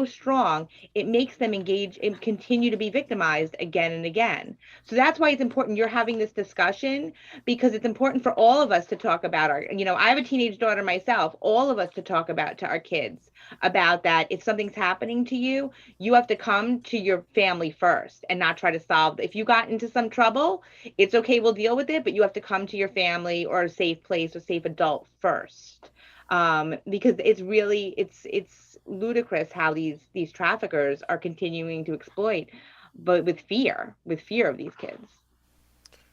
strong. It makes them engage and continue to be victimized again and again. So that's why it's important you're having this discussion, because it's important for all of us to talk about I have a teenage teenage daughter myself, all of us to talk about to our kids about that. If something's happening to you, you have to come to your family first and not try to solve. If you got into some trouble, it's okay, we'll deal with it, but you have to come to your family or a safe place or safe adult first. Because it's really, it's ludicrous how these traffickers are continuing to exploit, but with fear of these kids.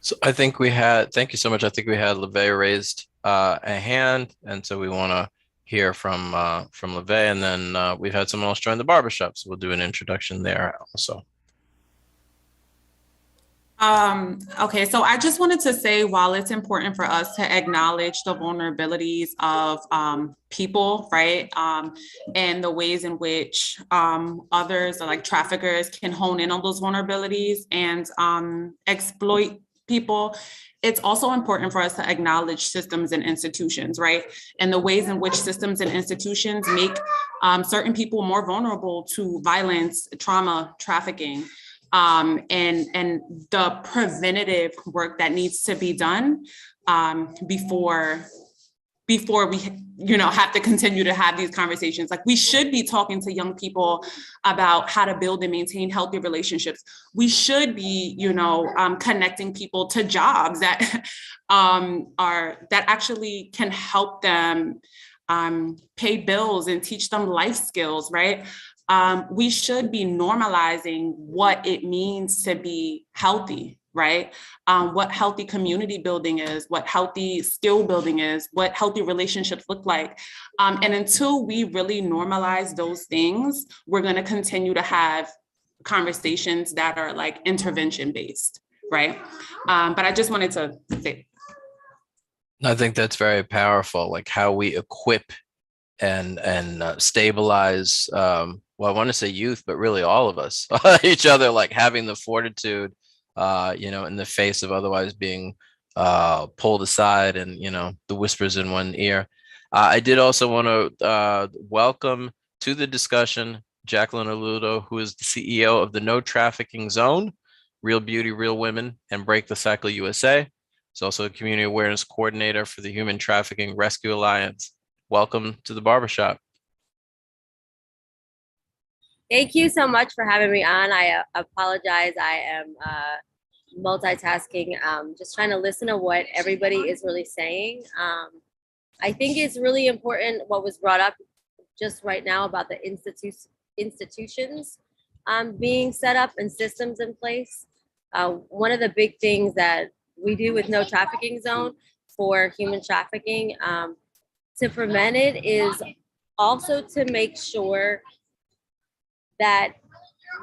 So I think thank you so much. I think we had LeVay raised a hand, and so we want to hear from LeVay, and then we've had someone else join the barbershop, so we'll do an introduction there also. Okay, so I just wanted to say, while it's important for us to acknowledge the vulnerabilities of people, right, and the ways in which others, like traffickers, can hone in on those vulnerabilities and exploit people, it's also important for us to acknowledge systems and institutions, right, and the ways in which systems and institutions make certain people more vulnerable to violence, trauma, trafficking. And the preventative work that needs to be done before we, have to continue to have these conversations. Like, we should be talking to young people about how to build and maintain healthy relationships. We should be, connecting people to jobs that that actually can help them pay bills and teach them life skills, right? We should be normalizing what it means to be healthy, right? What healthy community building is, what healthy skill building is, what healthy relationships look like. And until we really normalize those things, we're going to continue to have conversations that are like intervention based, right? But I just wanted to say. I think that's very powerful, like how we equip and stabilize, well, I want to say youth, but really all of us, each other, like having the fortitude, in the face of otherwise being pulled aside and, the whispers in one ear. I did also want to welcome to the discussion Jacqueline Aludo, who is the CEO of the No Trafficking Zone, Real Beauty, Real Women, and Break the Cycle USA. She's also a community awareness coordinator for the Human Trafficking Rescue Alliance. Welcome to the barbershop. Thank you so much for having me on. I apologize. I am multitasking, just trying to listen to what everybody is really saying. I think it's really important what was brought up just right now about the institutions being set up and systems in place. One of the big things that we do with No Trafficking Zone for human trafficking to prevent it is also to make sure that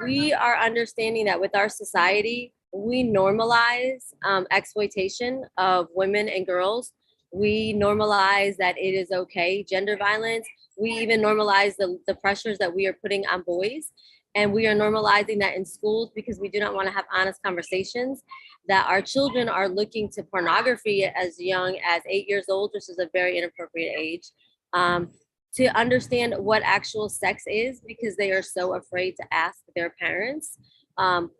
we are understanding that with our society, we normalize exploitation of women and girls. We normalize that it is okay, gender violence. We even normalize the pressures that we are putting on boys. And we are normalizing that in schools because we do not want to have honest conversations, that our children are looking to pornography as young as 8 years old, which is a very inappropriate age. To understand what actual sex is because they are so afraid to ask their parents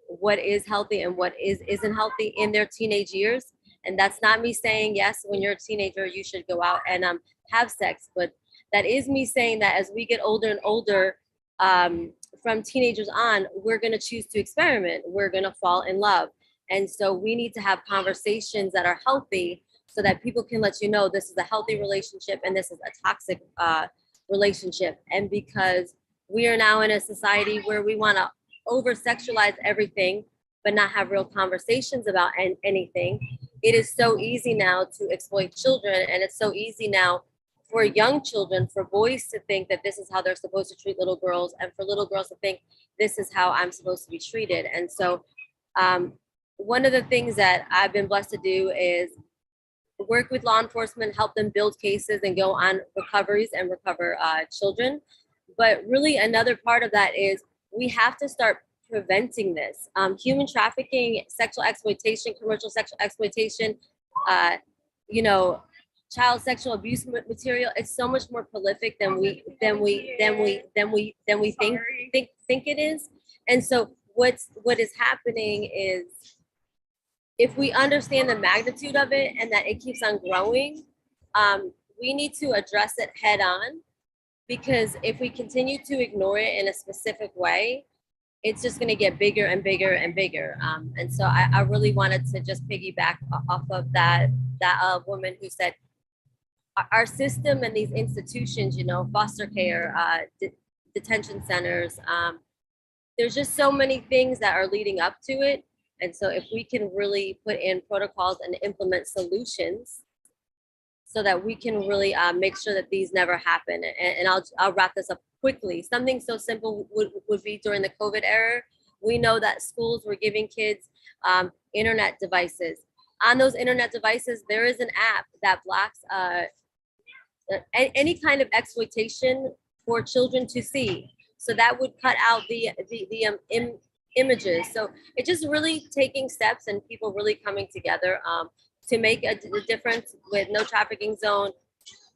what is healthy and what isn't healthy in their teenage years. And that's not me saying, yes, when you're a teenager, you should go out and have sex. But that is me saying that as we get older and older, from teenagers on, we're going to choose to experiment. We're going to fall in love. And so we need to have conversations that are healthy so that people can let you know this is a healthy relationship and this is a toxic relationship. And because we are now in a society where we want to over-sexualize everything, but not have real conversations about anything, it is so easy now to exploit children. And it's so easy now for young children, for boys to think that this is how they're supposed to treat little girls, and for little girls to think this is how I'm supposed to be treated. And so one of the things that I've been blessed to do is work with law enforcement, help them build cases and go on recoveries and recover children. But really another part of that is we have to start preventing this. Human trafficking, sexual exploitation, commercial sexual exploitation, child sexual abuse material. It's so much more prolific than we think it is. And so what is happening is, if we understand the magnitude of it and that it keeps on growing, we need to address it head on, because if we continue to ignore it in a specific way, it's just going to get bigger and bigger and bigger. And so I really wanted to just piggyback off of that woman who said our system and these institutions, foster care, detention centers, there's just so many things that are leading up to it. And so if we can really put in protocols and implement solutions so that we can really make sure that these never happen. And I'll wrap this up quickly. Something so simple would be during the COVID era. We know that schools were giving kids internet devices. On those internet devices, there is an app that blocks any kind of exploitation for children to see. So that would cut out the images. So it's just really taking steps and people really coming together to make a difference with No Trafficking Zone.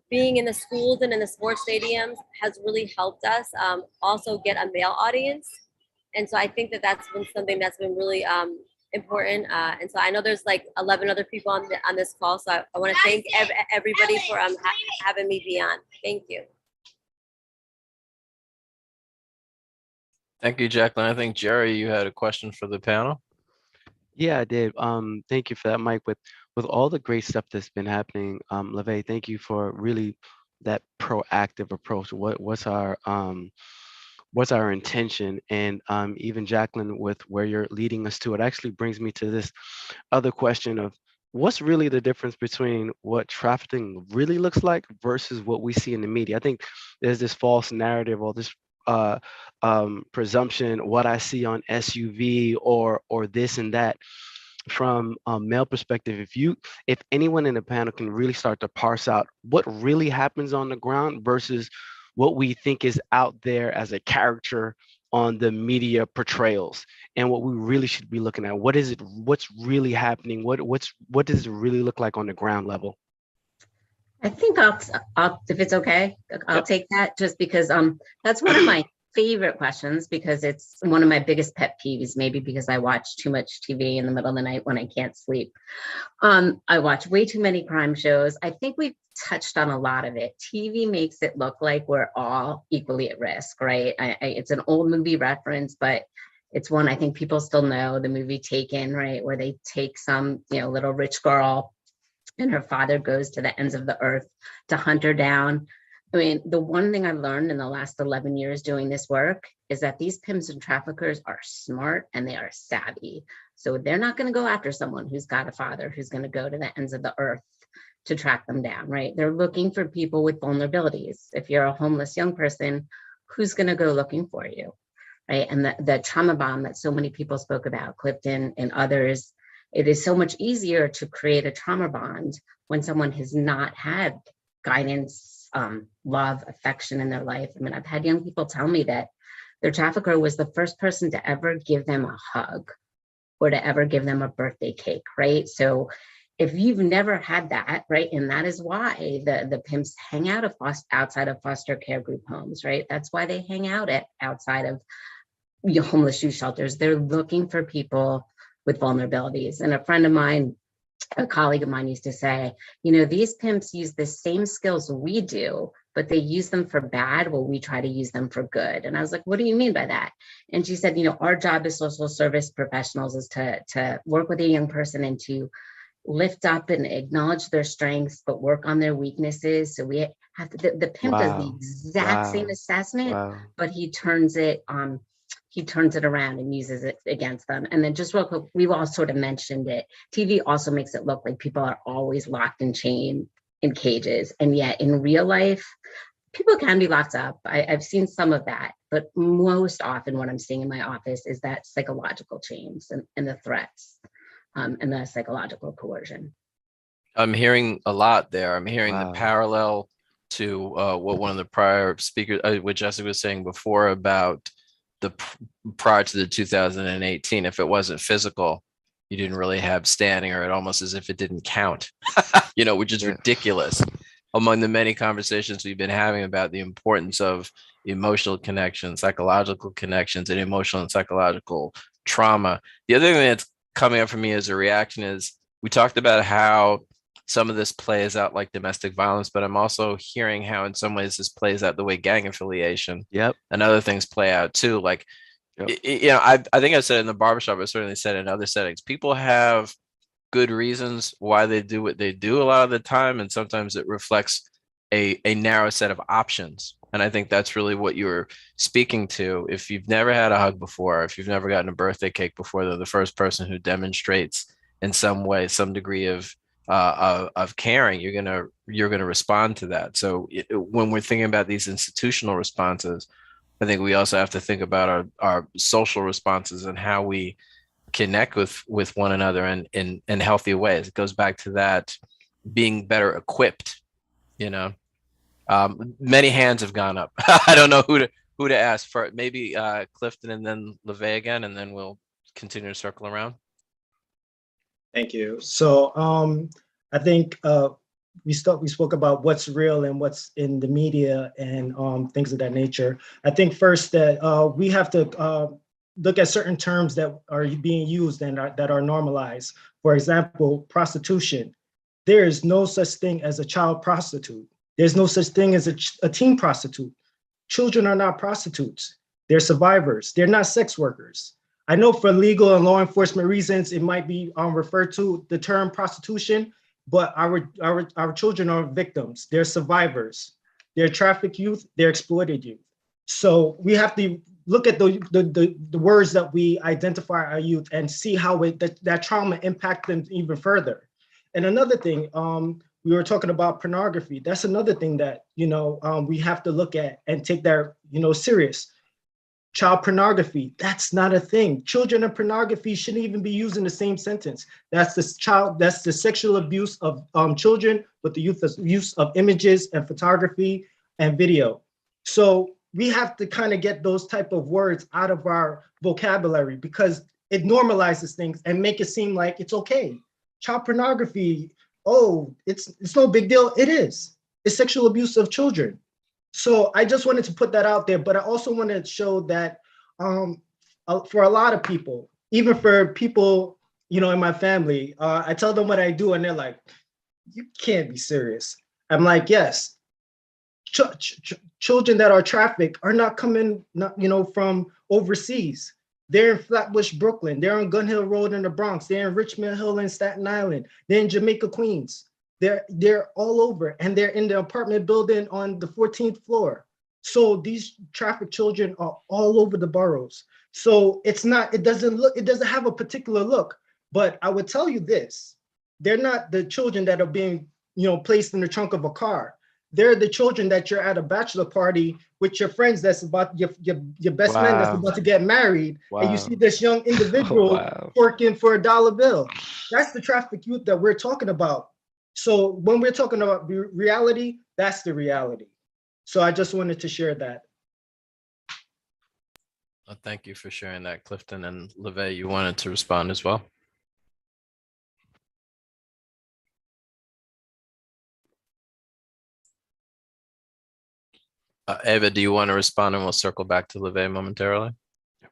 Being in the schools and in the sports stadiums has really helped us also get a male audience. And so I think that that's been something that's been really important. And so I know there's like 11 other people on this call. So I want to thank everybody for having me be on. Thank you. Thank you, Jacqueline. I think, Jerry, you had a question for the panel. Yeah, I did. Thank you for that, Mike. With all the great stuff that's been happening, LaVey, thank you for really that proactive approach. What's our intention? And even Jacqueline, with where you're leading us to, it actually brings me to this other question of what's really the difference between what trafficking really looks like versus what we see in the media. I think there's this false narrative or this presumption, what I see on SUV or this and that. From a male perspective, if anyone in the panel can really start to parse out what really happens on the ground versus what we think is out there as a character on the media portrayals, and what we really should be looking at, what's really happening, what does it really look like on the ground level? I think I'll if it's okay, I'll take that, just because that's one of my favorite questions, because it's one of my biggest pet peeves, maybe because I watch too much TV in the middle of the night when I can't sleep. I watch way too many crime shows. I think we've touched on a lot of it. TV makes it look like we're all equally at risk, right? It's an old movie reference, but it's one I think people still know, the movie Taken, right? Where they take some, little rich girl and her father goes to the ends of the earth to hunt her down. I mean, the one thing I've learned in the last 11 years doing this work is that these pimps and traffickers are smart and they are savvy. So they're not going to go after someone who's got a father who's going to go to the ends of the earth to track them down, right? They're looking for people with vulnerabilities. If you're a homeless young person, who's going to go looking for you, right? And the trauma bond that so many people spoke about, Clifton and others, it is so much easier to create a trauma bond when someone has not had guidance, love, affection in their life. I mean, I've had young people tell me that their trafficker was the first person to ever give them a hug or to ever give them a birthday cake, right? So if you've never had that, right, and that is why the pimps hang out outside of foster care group homes, right? That's why they hang out outside of homeless youth shelters. They're looking for people with vulnerabilities. And a friend of mine, a colleague of mine, used to say, these pimps use the same skills we do, but they use them for bad while we try to use them for good. And I was like, what do you mean by that? And she said, our job as social service professionals is to work with a young person and to lift up and acknowledge their strengths, but work on their weaknesses. So we have to, the pimp does the exact same assessment, but he turns it around and uses it against them. And then just real quick, we've all sort of mentioned it. TV also makes it look like people are always locked in cages. And yet in real life, people can be locked up. I've seen some of that, but most often what I'm seeing in my office is that psychological chains and the threats and the psychological coercion. I'm hearing a lot there. I'm hearing the parallel to what one of the prior speakers, what Jessica was saying before about prior to the 2018, if it wasn't physical, you didn't really have standing, or it almost as if it didn't count, which is ridiculous. Among the many conversations we've been having about the importance of emotional connections, psychological connections, and emotional and psychological trauma. The other thing that's coming up for me as a reaction is we talked about how some of this plays out like domestic violence, but I'm also hearing how in some ways this plays out the way gang affiliation and other things play out too. Like, you know, I think I said in the barbershop, I certainly said in other settings, people have good reasons why they do what they do a lot of the time, and sometimes it reflects a narrow set of options. And I think that's really what you're speaking to. If you've never had a hug before, if you've never gotten a birthday cake before, they're the first person who demonstrates in some way some degree of caring. You're gonna respond to that. So when we're thinking about these institutional responses, I think we also have to think about our social responses and how we connect with one another in healthy ways. It goes back to that being better equipped, you know. Many hands have gone up. I don't know who to ask for. Maybe Clifton and then LeVay again, and then we'll continue to circle around. Thank you. So I think we spoke about what's real and what's in the media and things of that nature. I think first that we have to look at certain terms that are being used and that are normalized. For example, prostitution. There is no such thing as a child prostitute. There's no such thing as a teen prostitute. Children are not prostitutes. They're survivors. They're not sex workers. I know for legal and law enforcement reasons, it might be referred to the term prostitution, but our children are victims. They're survivors. They're trafficked youth. They're exploited youth. So we have to look at the words that we identify our youth and see how that trauma impacts them even further. And another thing, we were talking about pornography. That's another thing that, we have to look at and take that, serious. Child pornography, that's not a thing. Children and pornography shouldn't even be used in the same sentence. That's the sexual abuse of children with the use of images and photography and video. So we have to kind of get those type of words out of our vocabulary because it normalizes things and make it seem like it's okay. Child pornography, oh, it's no big deal. It is. It's sexual abuse of children. So I just wanted to put that out there, but I also wanted to show that for a lot of people, even for people, in my family, I tell them what I do and they're like, you can't be serious. I'm like, yes, children that are trafficked are not coming, from overseas. They're in Flatbush, Brooklyn. They're on Gun Hill Road in the Bronx. They're in Richmond Hill and Staten Island. They're in Jamaica, Queens. They're all over, and they're in the apartment building on the 14th floor. So these trafficked children are all over the boroughs. So it doesn't have a particular look, but I would tell you this, they're not the children that are being, placed in the trunk of a car. They're the children that you're at a bachelor party with your friends that's about your best man that's about to get married. And you see this young individual working for a dollar bill. That's the trafficked youth that we're talking about. So when we're talking about reality, that's the reality. So I just wanted to share that. Well, thank you for sharing that, Clifton. And LeVay, you wanted to respond as well? Ava, do you want to respond and we'll circle back to LeVay momentarily?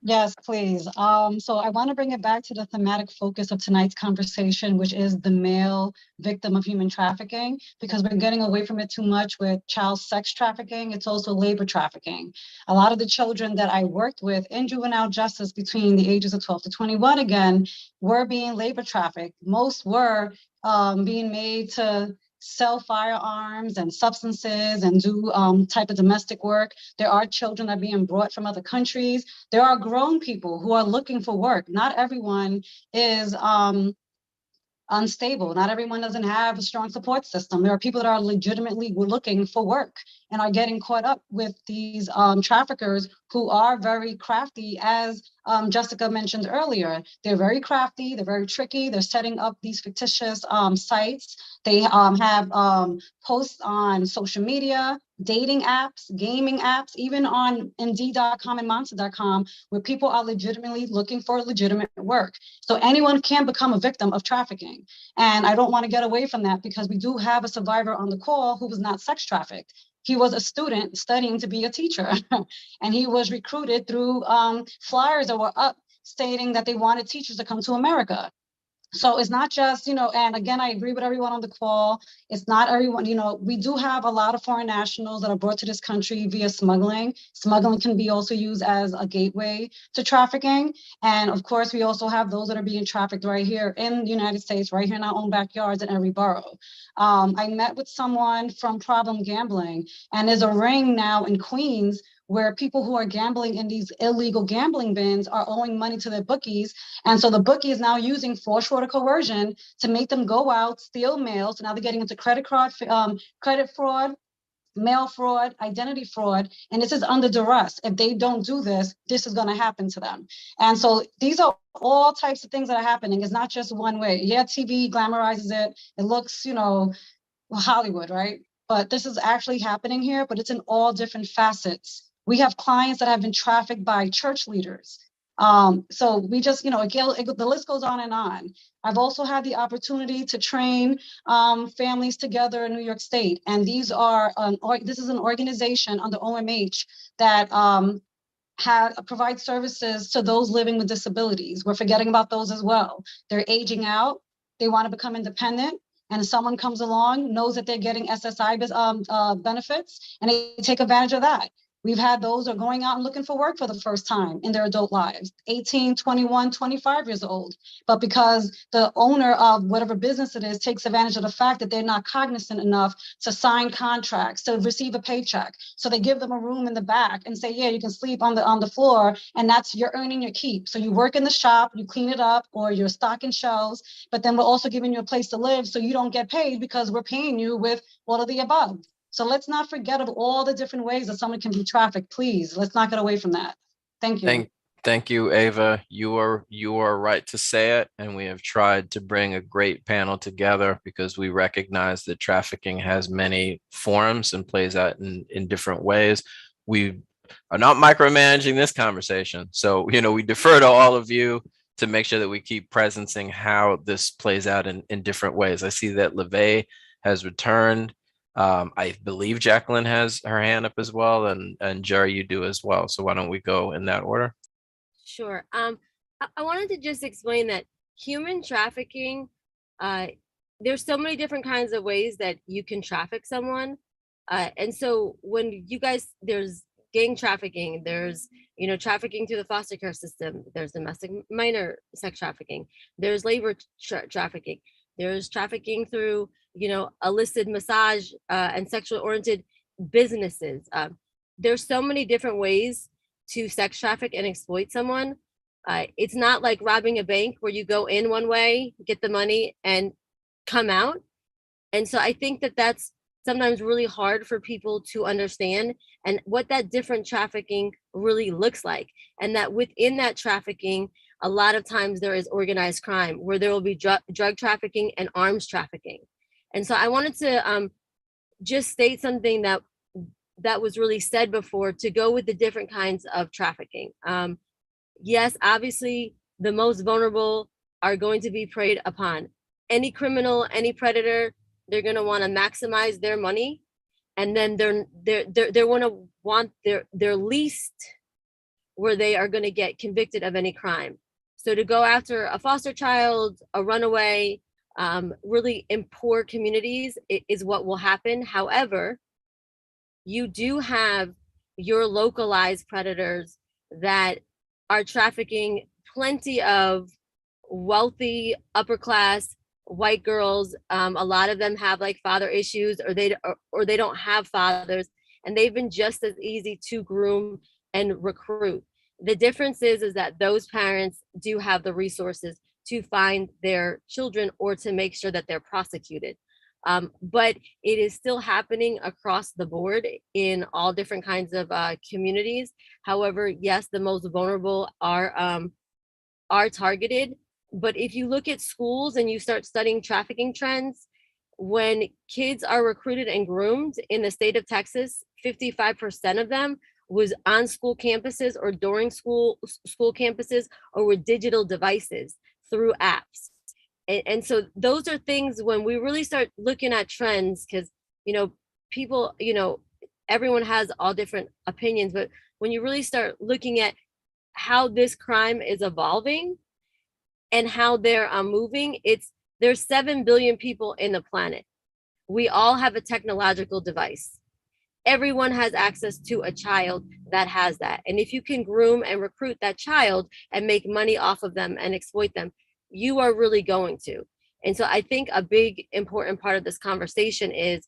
Yes, please. So I want to bring it back to the thematic focus of tonight's conversation, which is the male victim of human trafficking, because we're getting away from it too much with child sex trafficking. It's also labor trafficking. A lot of the children that I worked with in juvenile justice between the ages of 12 to 21, again, were being labor trafficked. Most were being made to sell firearms and substances and do type of domestic work. There are children that are being brought from other countries. There are grown people who are looking for work. Not everyone is unstable. Not everyone doesn't have a strong support system. There are people that are legitimately looking for work and are getting caught up with these traffickers who are very crafty, as Jessica mentioned earlier. They're very crafty, they're very tricky, they're setting up these fictitious sites. They have posts on social media, dating apps, gaming apps, even on Indeed.com and Monster.com, where people are legitimately looking for legitimate work. So anyone can become a victim of trafficking. And I don't want to get away from that because we do have a survivor on the call who was not sex trafficked. He was a student studying to be a teacher, and he was recruited through flyers that were up stating that they wanted teachers to come to America. So it's not just, and again, I agree with everyone on the call. It's not everyone, we do have a lot of foreign nationals that are brought to this country via smuggling. Smuggling can be also used as a gateway to trafficking. And of course, we also have those that are being trafficked right here in the United States, right here in our own backyards in every borough. I met with someone from Problem Gambling, and there's a ring now in Queens where people who are gambling in these illegal gambling bins are owing money to their bookies. And so the bookie is now using force order coercion to make them go out, steal mail. So now they're getting into credit fraud, mail fraud, identity fraud, and this is under duress. If they don't do this, this is going to happen to them. And so these are all types of things that are happening. It's not just one way. Yeah, TV glamorizes it. It looks, Hollywood, right? But this is actually happening here, but it's in all different facets. We have clients that have been trafficked by church leaders. So we just, the list goes on and on. I've also had the opportunity to train families together in New York State. And these are, this is an organization under OMH that provide services to those living with disabilities. We're forgetting about those as well. They're aging out. They want to become independent. And someone comes along, knows that they're getting SSI benefits, and they take advantage of that. We've had those who are going out and looking for work for the first time in their adult lives, 18, 21, 25 years old. But because the owner of whatever business it is takes advantage of the fact that they're not cognizant enough to sign contracts, to receive a paycheck. So they give them a room in the back and say, yeah, you can sleep on the floor, and you're earning your keep. So you work in the shop, you clean it up, or you're stocking shelves, but then we're also giving you a place to live so you don't get paid because we're paying you with all of the above. So let's not forget of all the different ways that someone can be trafficked. Please, let's not get away from that. Thank you. Thank you, Ava. You are right to say it, and we have tried to bring a great panel together because we recognize that trafficking has many forms and plays out in different ways. We are not micromanaging this conversation, so we defer to all of you to make sure that we keep presencing how this plays out in different ways. I see that LeVay has returned. I believe Jacqueline has her hand up as well, and Jerry, you do as well. So why don't we go in that order? Sure. I wanted to just explain that human trafficking, there's so many different kinds of ways that you can traffic someone. And so when there's gang trafficking, there's, trafficking through the foster care system, there's domestic minor sex trafficking, there's labor trafficking, there's trafficking through, illicit massage and sexually oriented businesses. There's so many different ways to sex traffic and exploit someone. It's not like robbing a bank where you go in one way, get the money, and come out. And so I think that that's sometimes really hard for people to understand, and what that different trafficking really looks like. And that within that trafficking, a lot of times there is organized crime where there will be drug trafficking and arms trafficking. And so I wanted to just state something that was really said before, to go with the different kinds of trafficking. Yes, obviously the most vulnerable are going to be preyed upon. Any criminal, any predator, they're going to want to maximize their money, and then they're going to want their least where they are going to get convicted of any crime. So to go after a foster child, a runaway, really in poor communities is what will happen. However, you do have your localized predators that are trafficking plenty of wealthy, upper class white girls. A lot of them have like father issues, or they don't have fathers, and they've been just as easy to groom and recruit. The difference is that those parents do have the resources to find their children or to make sure that they're prosecuted. But it is still happening across the board in all different kinds of communities. However, yes, the most vulnerable are targeted. But if you look at schools and you start studying trafficking trends, when kids are recruited and groomed in the state of Texas, 55% of them was on school campuses or during school campuses, or with digital devices through apps. And so those are things when we really start looking at trends, because, people, everyone has all different opinions, but when you really start looking at how this crime is evolving, and how they're moving, there's 7 billion people in the planet. We all have a technological device. Everyone has access to a child that has that. And if you can groom and recruit that child and make money off of them and exploit them, you are really going to. And so I think a big important part of this conversation is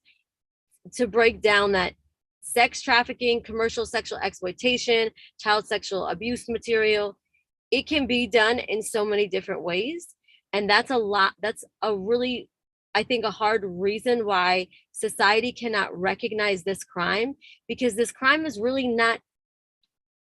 to break down that sex trafficking, commercial sexual exploitation, child sexual abuse material, it can be done in so many different ways. And that's a really, I think, a hard reason why society cannot recognize this crime, because this crime is really not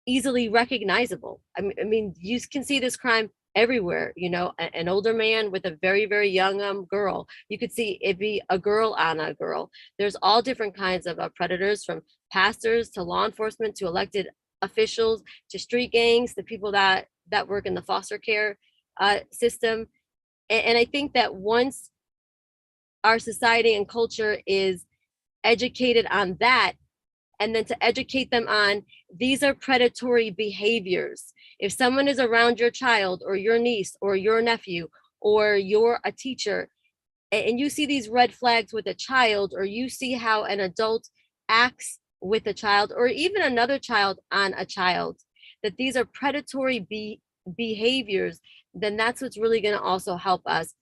easily recognizable. I mean, you can see this crime everywhere. You know, an older man with a very, very young girl. You could see it be a girl on a girl. There's all different kinds of predators, from pastors to law enforcement to elected officials to street gangs, the people that work in the foster care system. And I think that once our society and culture is educated on that, and then to educate them on, these are predatory behaviors. If someone is around your child or your niece or your nephew, or you're a teacher, and you see these red flags with a child, or you see how an adult acts with a child, or even another child on a child, that these are predatory behaviors, then that's what's really going to also help us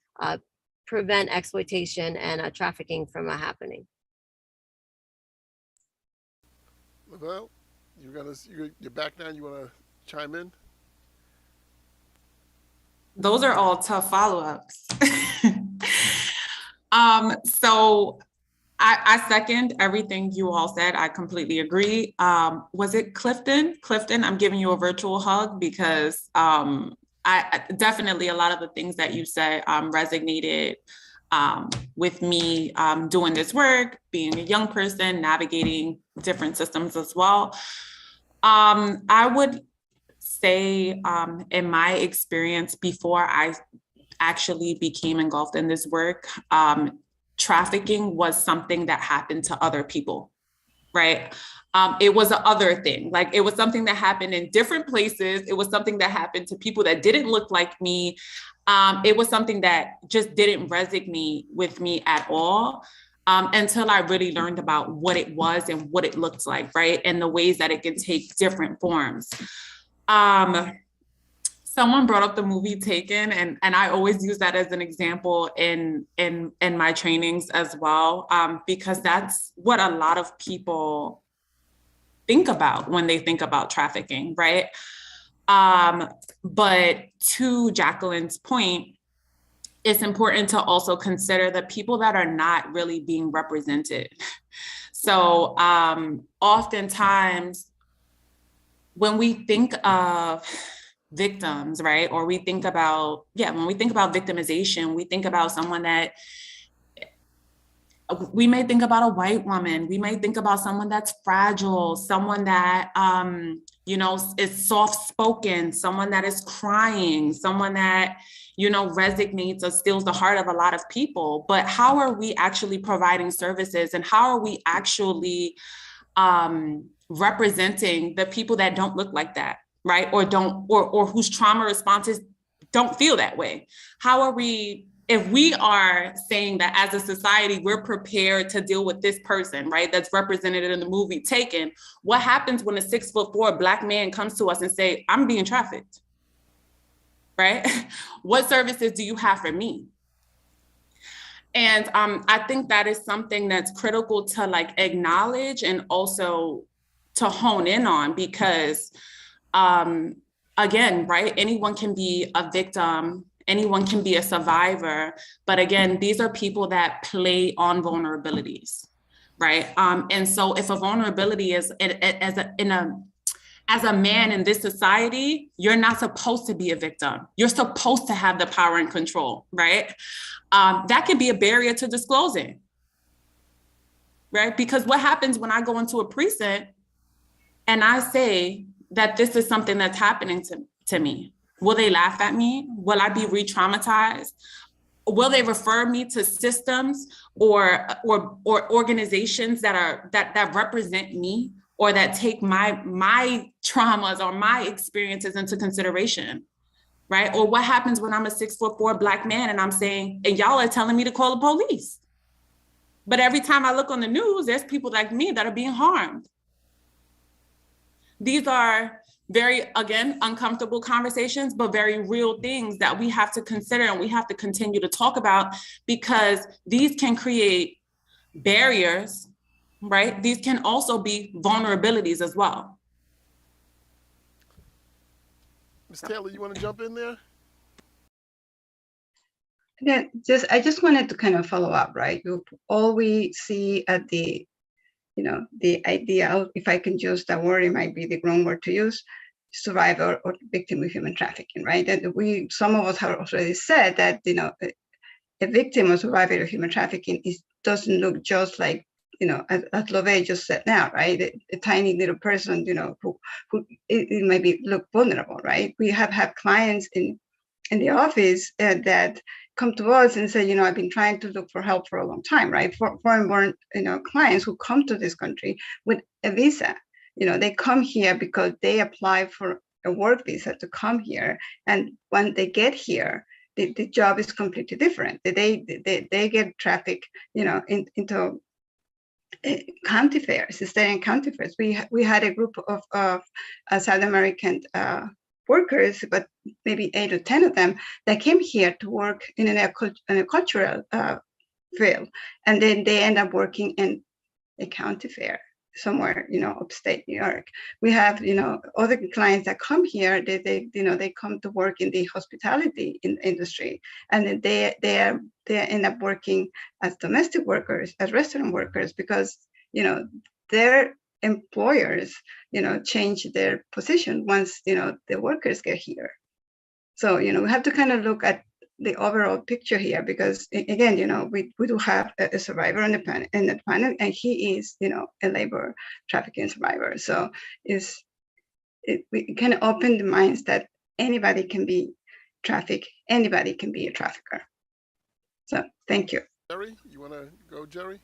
prevent exploitation and trafficking from happening. Well, you're back now. You want to chime in? Those are all tough follow-ups. So I second everything you all said. I completely agree. Was it Clifton? Clifton, I'm giving you a virtual hug, because I definitely, a lot of the things that you said resonated with me doing this work, being a young person, navigating different systems as well. I would say in my experience, before I actually became engulfed in this work, trafficking was something that happened to other people, right? It was a other thing. Like, it was something that happened in different places. It was something that happened to people that didn't look like me. It was something that just didn't resonate with me at all, until I really learned about what it was and what it looked like, right? And the ways that it can take different forms. Someone brought up the movie Taken, and I always use that as an example in my trainings as well, because that's what a lot of people think about when they think about trafficking, right? But to Jacqueline's point, it's important to also consider the people that are not really being represented. So oftentimes when we think of victims, right? Or we think about, when we think about victimization, we think about someone that, we may think about a white woman, we may think about someone that's fragile, someone that, is soft-spoken, someone that is crying, someone that, resonates or steals the heart of a lot of people. But how are we actually providing services, and how are we actually representing the people that don't look like that, right? Or whose trauma responses don't feel that way? How are we, if we are saying that as a society, we're prepared to deal with this person, right? That's represented in the movie Taken. What happens when a 6'4" Black man comes to us and say, I'm being trafficked, right? What services do you have for me? And I think that is something that's critical to acknowledge and also to hone in on, because again, right, anyone can be a victim, anyone can be a survivor, but again, these are people that play on vulnerabilities, right? And so if a vulnerability is as a man in this society, you're not supposed to be a victim. You're supposed to have the power and control, right? That can be a barrier to disclosing, right? Because what happens when I go into a precinct and I say that this is something that's happening to me? Will they laugh at me? Will I be re-traumatized? Will they refer me to systems or organizations that represent me, or that take my traumas or my experiences into consideration, right? Or what happens when I'm a 6'4" Black man and I'm saying, and y'all are telling me to call the police. But every time I look on the news, there's people like me that are being harmed. These are very, again, uncomfortable conversations, but very real things that we have to consider and we have to continue to talk about, because these can create barriers, right? These can also be vulnerabilities as well. Ms. Taylor, you want to jump in there? Yeah, I just wanted to kind of follow up, right? All we see at the, the ideal, if I can use that word, it might be the wrong word to use, survivor or victim of human trafficking, right? And some of us have already said that, a victim or survivor of human trafficking doesn't look just like, as Love just said now, right? A tiny little person, who it might look vulnerable, right? We have had clients in the office that come to us and say, I've been trying to look for help for a long time, right? Foreign-born, clients who come to this country with a visa, they come here because they apply for a work visa to come here, and when they get here, the job is completely different. They get trafficked, into county fairs, state and county fairs. We had a group of South American workers, but maybe 8 or 10 of them that came here to work in a cultural field, and then they end up working in a county fair somewhere, upstate New York. We have, other clients that come here. They come to work in the hospitality industry, and then they end up working as domestic workers, as restaurant workers, because their employers, change their position once, the workers get here. So, we have to kind of look at the overall picture here, because again, we do have a survivor in the panel, and he is, a labor trafficking survivor. So we can open the minds that anybody can be trafficked, anybody can be a trafficker. So thank you. Jerry, you want to go, Jerry?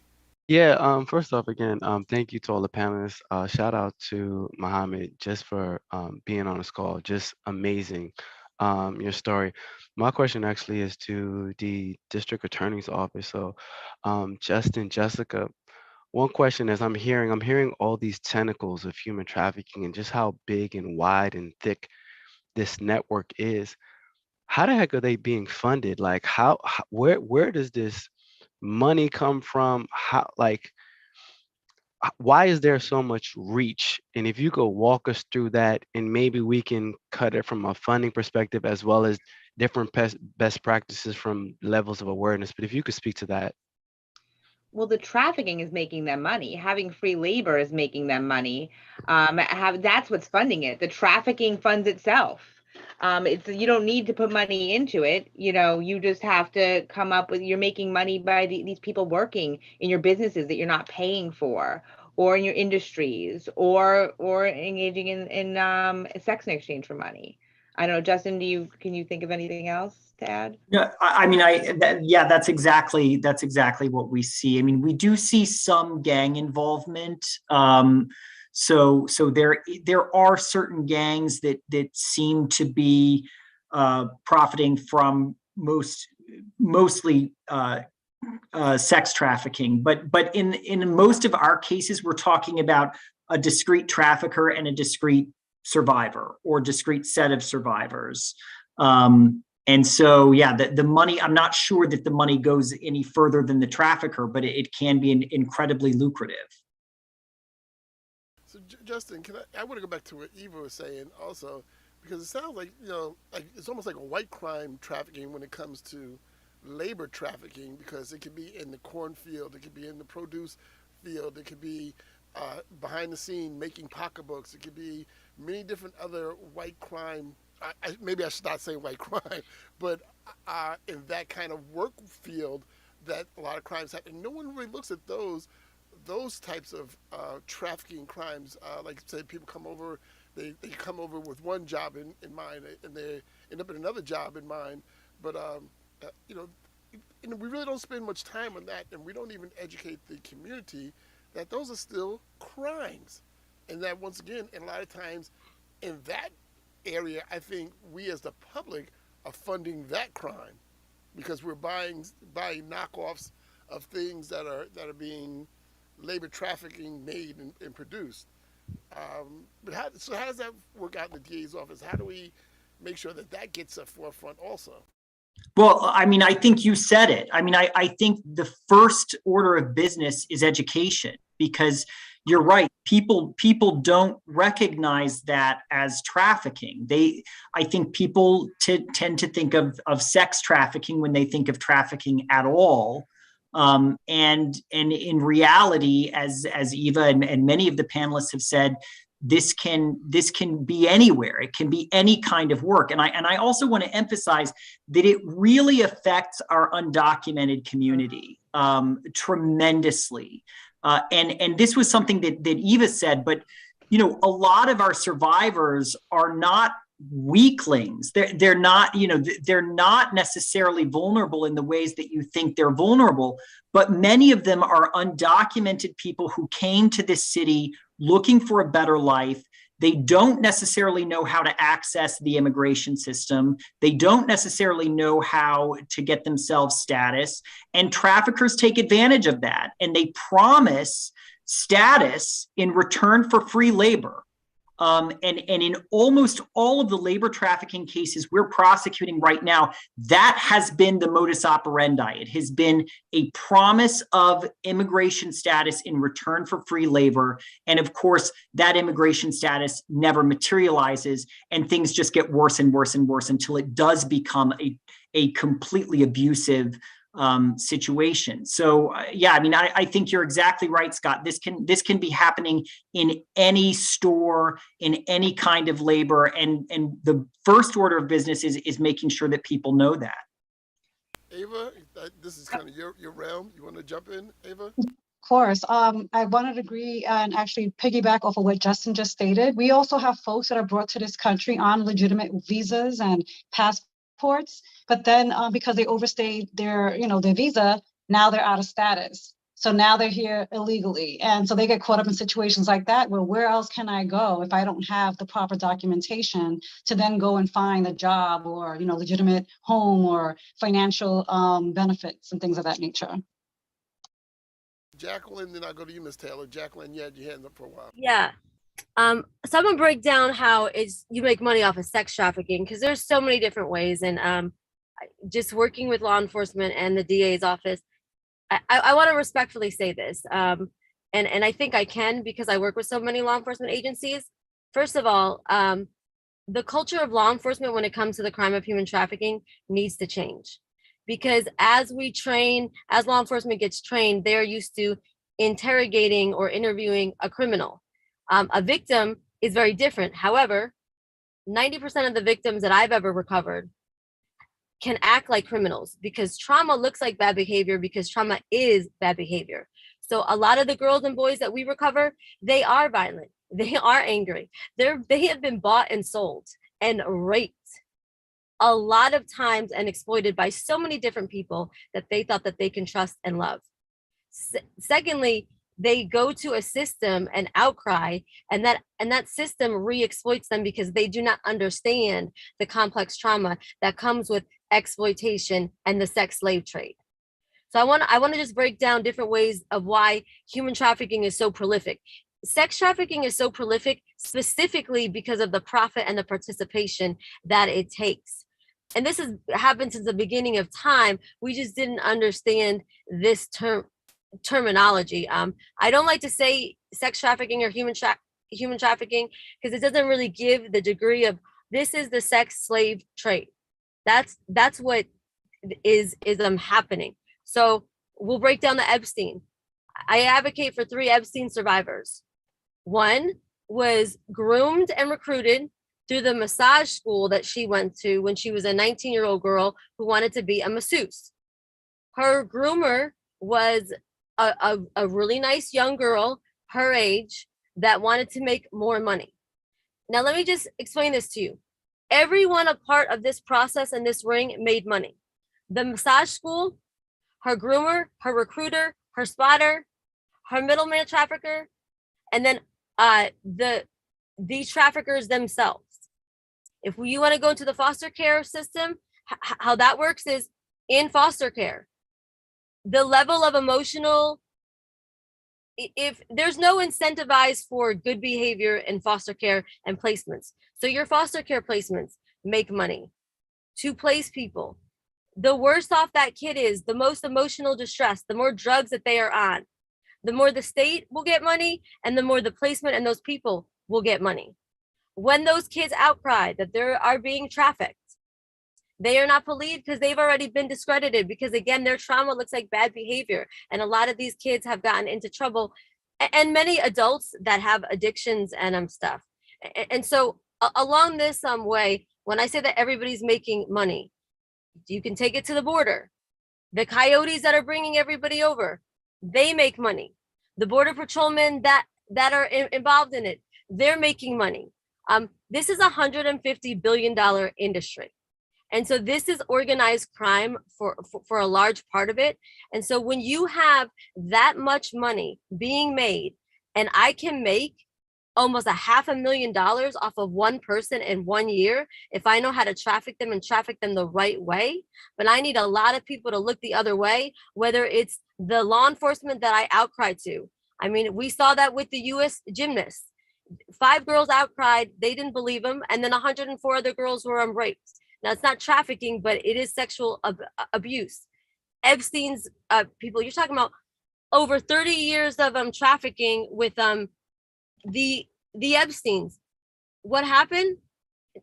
Yeah, first off, again, thank you to all the panelists. Shout out to Mohammed just for being on this call. Just amazing, your story. My question actually is to the district attorney's office. So, Justin, Jessica, one question is I'm hearing all these tentacles of human trafficking and just how big and wide and thick this network is. How the heck are they being funded? Like, where does this money come from? Why is there so much reach? And if you could walk us through that, and maybe we can cut it from a funding perspective as well as different best practices from levels of awareness. But if you could speak to that. Well, the trafficking is making them money. Having free labor is making them money. That's what's funding it. The trafficking funds itself. You don't need to put money into it. You just have to come up with, you're making money by these people working in your businesses that you're not paying for, or in your industries, or engaging in sex in exchange for money. I don't know, Justin, can you think of anything else to add? No, that's exactly what we see. I mean, we do see some gang involvement. So there are certain gangs that seem to be profiting from mostly sex trafficking. But in most of our cases, we're talking about a discrete trafficker and a discrete survivor, or discrete set of survivors. And so, the money, I'm not sure that the money goes any further than the trafficker, but it can be incredibly lucrative. So Justin, I want to go back to what Eva was saying also, because it sounds like, it's almost like a white crime trafficking when it comes to labor trafficking, because it could be in the cornfield, it could be in the produce field, it could be behind the scene making pocketbooks, it could be many different other white crime. Maybe I should not say white crime, but in that kind of work field that a lot of crimes happen. No one really looks at those types of trafficking crimes. Like say people come over, they come over with one job in mind, and they end up in another job in mind. But we really don't spend much time on that, and we don't even educate the community that those are still crimes, and that once again, and a lot of times, in that area, I think we as the public are funding that crime because we're buying knockoffs of things that are being labor trafficking made and produced. But how does that work out in the DA's office? How do we make sure that gets a forefront also? Well, I mean, I think you said it. I mean, I think the first order of business is education, because you're right. People don't recognize that as trafficking. I think people tend to think of sex trafficking when they think of trafficking at all. And in reality, as Eva and many of the panelists have said, this can be anywhere. It can be any kind of work. And I also want to emphasize that it really affects our undocumented community tremendously. And this was something that Eva said, but you know, a lot of our survivors are not weaklings. They're not, you know, they're not necessarily vulnerable in the ways that you think they're vulnerable, but many of them are undocumented people who came to this city looking for a better life. They don't necessarily know how to access the immigration system. They don't necessarily know how to get themselves status, and traffickers take advantage of that, and they promise status in return for free labor. And in almost all of the labor trafficking cases we're prosecuting right now, that has been the modus operandi. It has been a promise of immigration status in return for free labor. And of course, that immigration status never materializes, and things just get worse and worse and worse until it does become a completely abusive situation. So yeah, I mean, I think you're exactly right, Scott. This can be happening in any store, in any kind of labor, and the first order of business is making sure that people know that. Ava, this is kind of your realm. You want to jump in, Ava? Of course. I wanted to agree and actually piggyback off of what Justin just stated. We also have folks that are brought to this country on legitimate visas and passports, but then because they overstayed their visa, now they're out of status. So now they're here illegally. And so they get caught up in situations like that, where where else can I go if I don't have the proper documentation to then go and find a job or, legitimate home or financial benefits and things of that nature. Jacqueline, then I'll go to you, Ms. Taylor. Jacqueline, you had your hand up for a while. Yeah. So I'm gonna break down how you make money off of sex trafficking, because there's so many different ways. And just working with law enforcement and the DA's office, I want to respectfully say this, and I think I can, because I work with so many law enforcement agencies. First of all, the culture of law enforcement when it comes to the crime of human trafficking needs to change, because as law enforcement gets trained, they're used to interrogating or interviewing a criminal. A victim is very different. However, 90% of the victims that I've ever recovered can act like criminals, because trauma looks like bad behavior, because trauma is bad behavior. So a lot of the girls and boys that we recover, they are violent. They are angry. They have been bought and sold and raped a lot of times and exploited by so many different people that they thought that they can trust and love. Secondly, they go to a system and outcry, and that system re-exploits them because they do not understand the complex trauma that comes with exploitation and the sex slave trade. So I want to just break down different ways of why human trafficking is so prolific. Sex trafficking is so prolific specifically because of the profit and the participation that it takes. And this has happened since the beginning of time. We just didn't understand this terminology. I don't like to say sex trafficking or human trafficking, because it doesn't really give the degree of, this is the sex slave trade. That's what is happening. So we'll break down the Epstein. I advocate for 3 Epstein survivors. One was groomed and recruited through the massage school that she went to when she was a 19-year-old girl who wanted to be a masseuse. Her groomer was a really nice young girl her age that wanted to make more money. Now, let me just explain this to you. Everyone a part of this process and this ring made money. The massage school, her groomer, her recruiter, her spotter, her middleman trafficker, and then the traffickers themselves. If you want to go into the foster care system, how that works is in foster care, the level of emotional, if there's no incentivized for good behavior in foster care and placements. So your foster care placements make money to place people. The worse off that kid is, the most emotional distress, the more drugs that they are on, the more the state will get money and the more the placement and those people will get money. When those kids outcry that they are being trafficked, they are not believed because they've already been discredited, because again, their trauma looks like bad behavior. And a lot of these kids have gotten into trouble, and many adults that have addictions and stuff. And so along this way, when I say that everybody's making money, you can take it to the border. The coyotes that are bringing everybody over, they make money. The border patrolmen that are involved in it, they're making money. This is $150 billion industry. And so this is organized crime for a large part of it. And so when you have that much money being made, and I can make almost $500,000 off of one person in 1 year, if I know how to traffic them and traffic them the right way, but I need a lot of people to look the other way, whether it's the law enforcement that I outcry to. I mean, we saw that with the US gymnasts. 5 girls outcried, they didn't believe them, and then 104 other girls were raped. Now, it's not trafficking, but it is sexual abuse. Epstein's people, you're talking about over 30 years of trafficking with the Epsteins. What happened?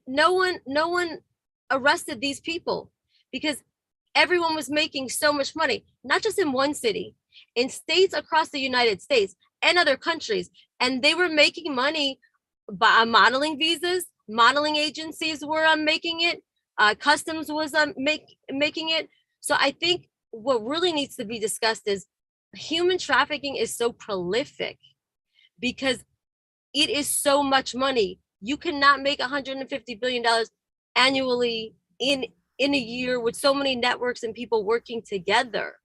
No one arrested these people because everyone was making so much money, not just in one city, in states across the United States and other countries. And they were making money by modeling visas. Modeling agencies were making it. Customs was making it. So I think what really needs to be discussed is human trafficking is so prolific because it is so much money. You cannot make $150 billion annually in a year with so many networks and people working together.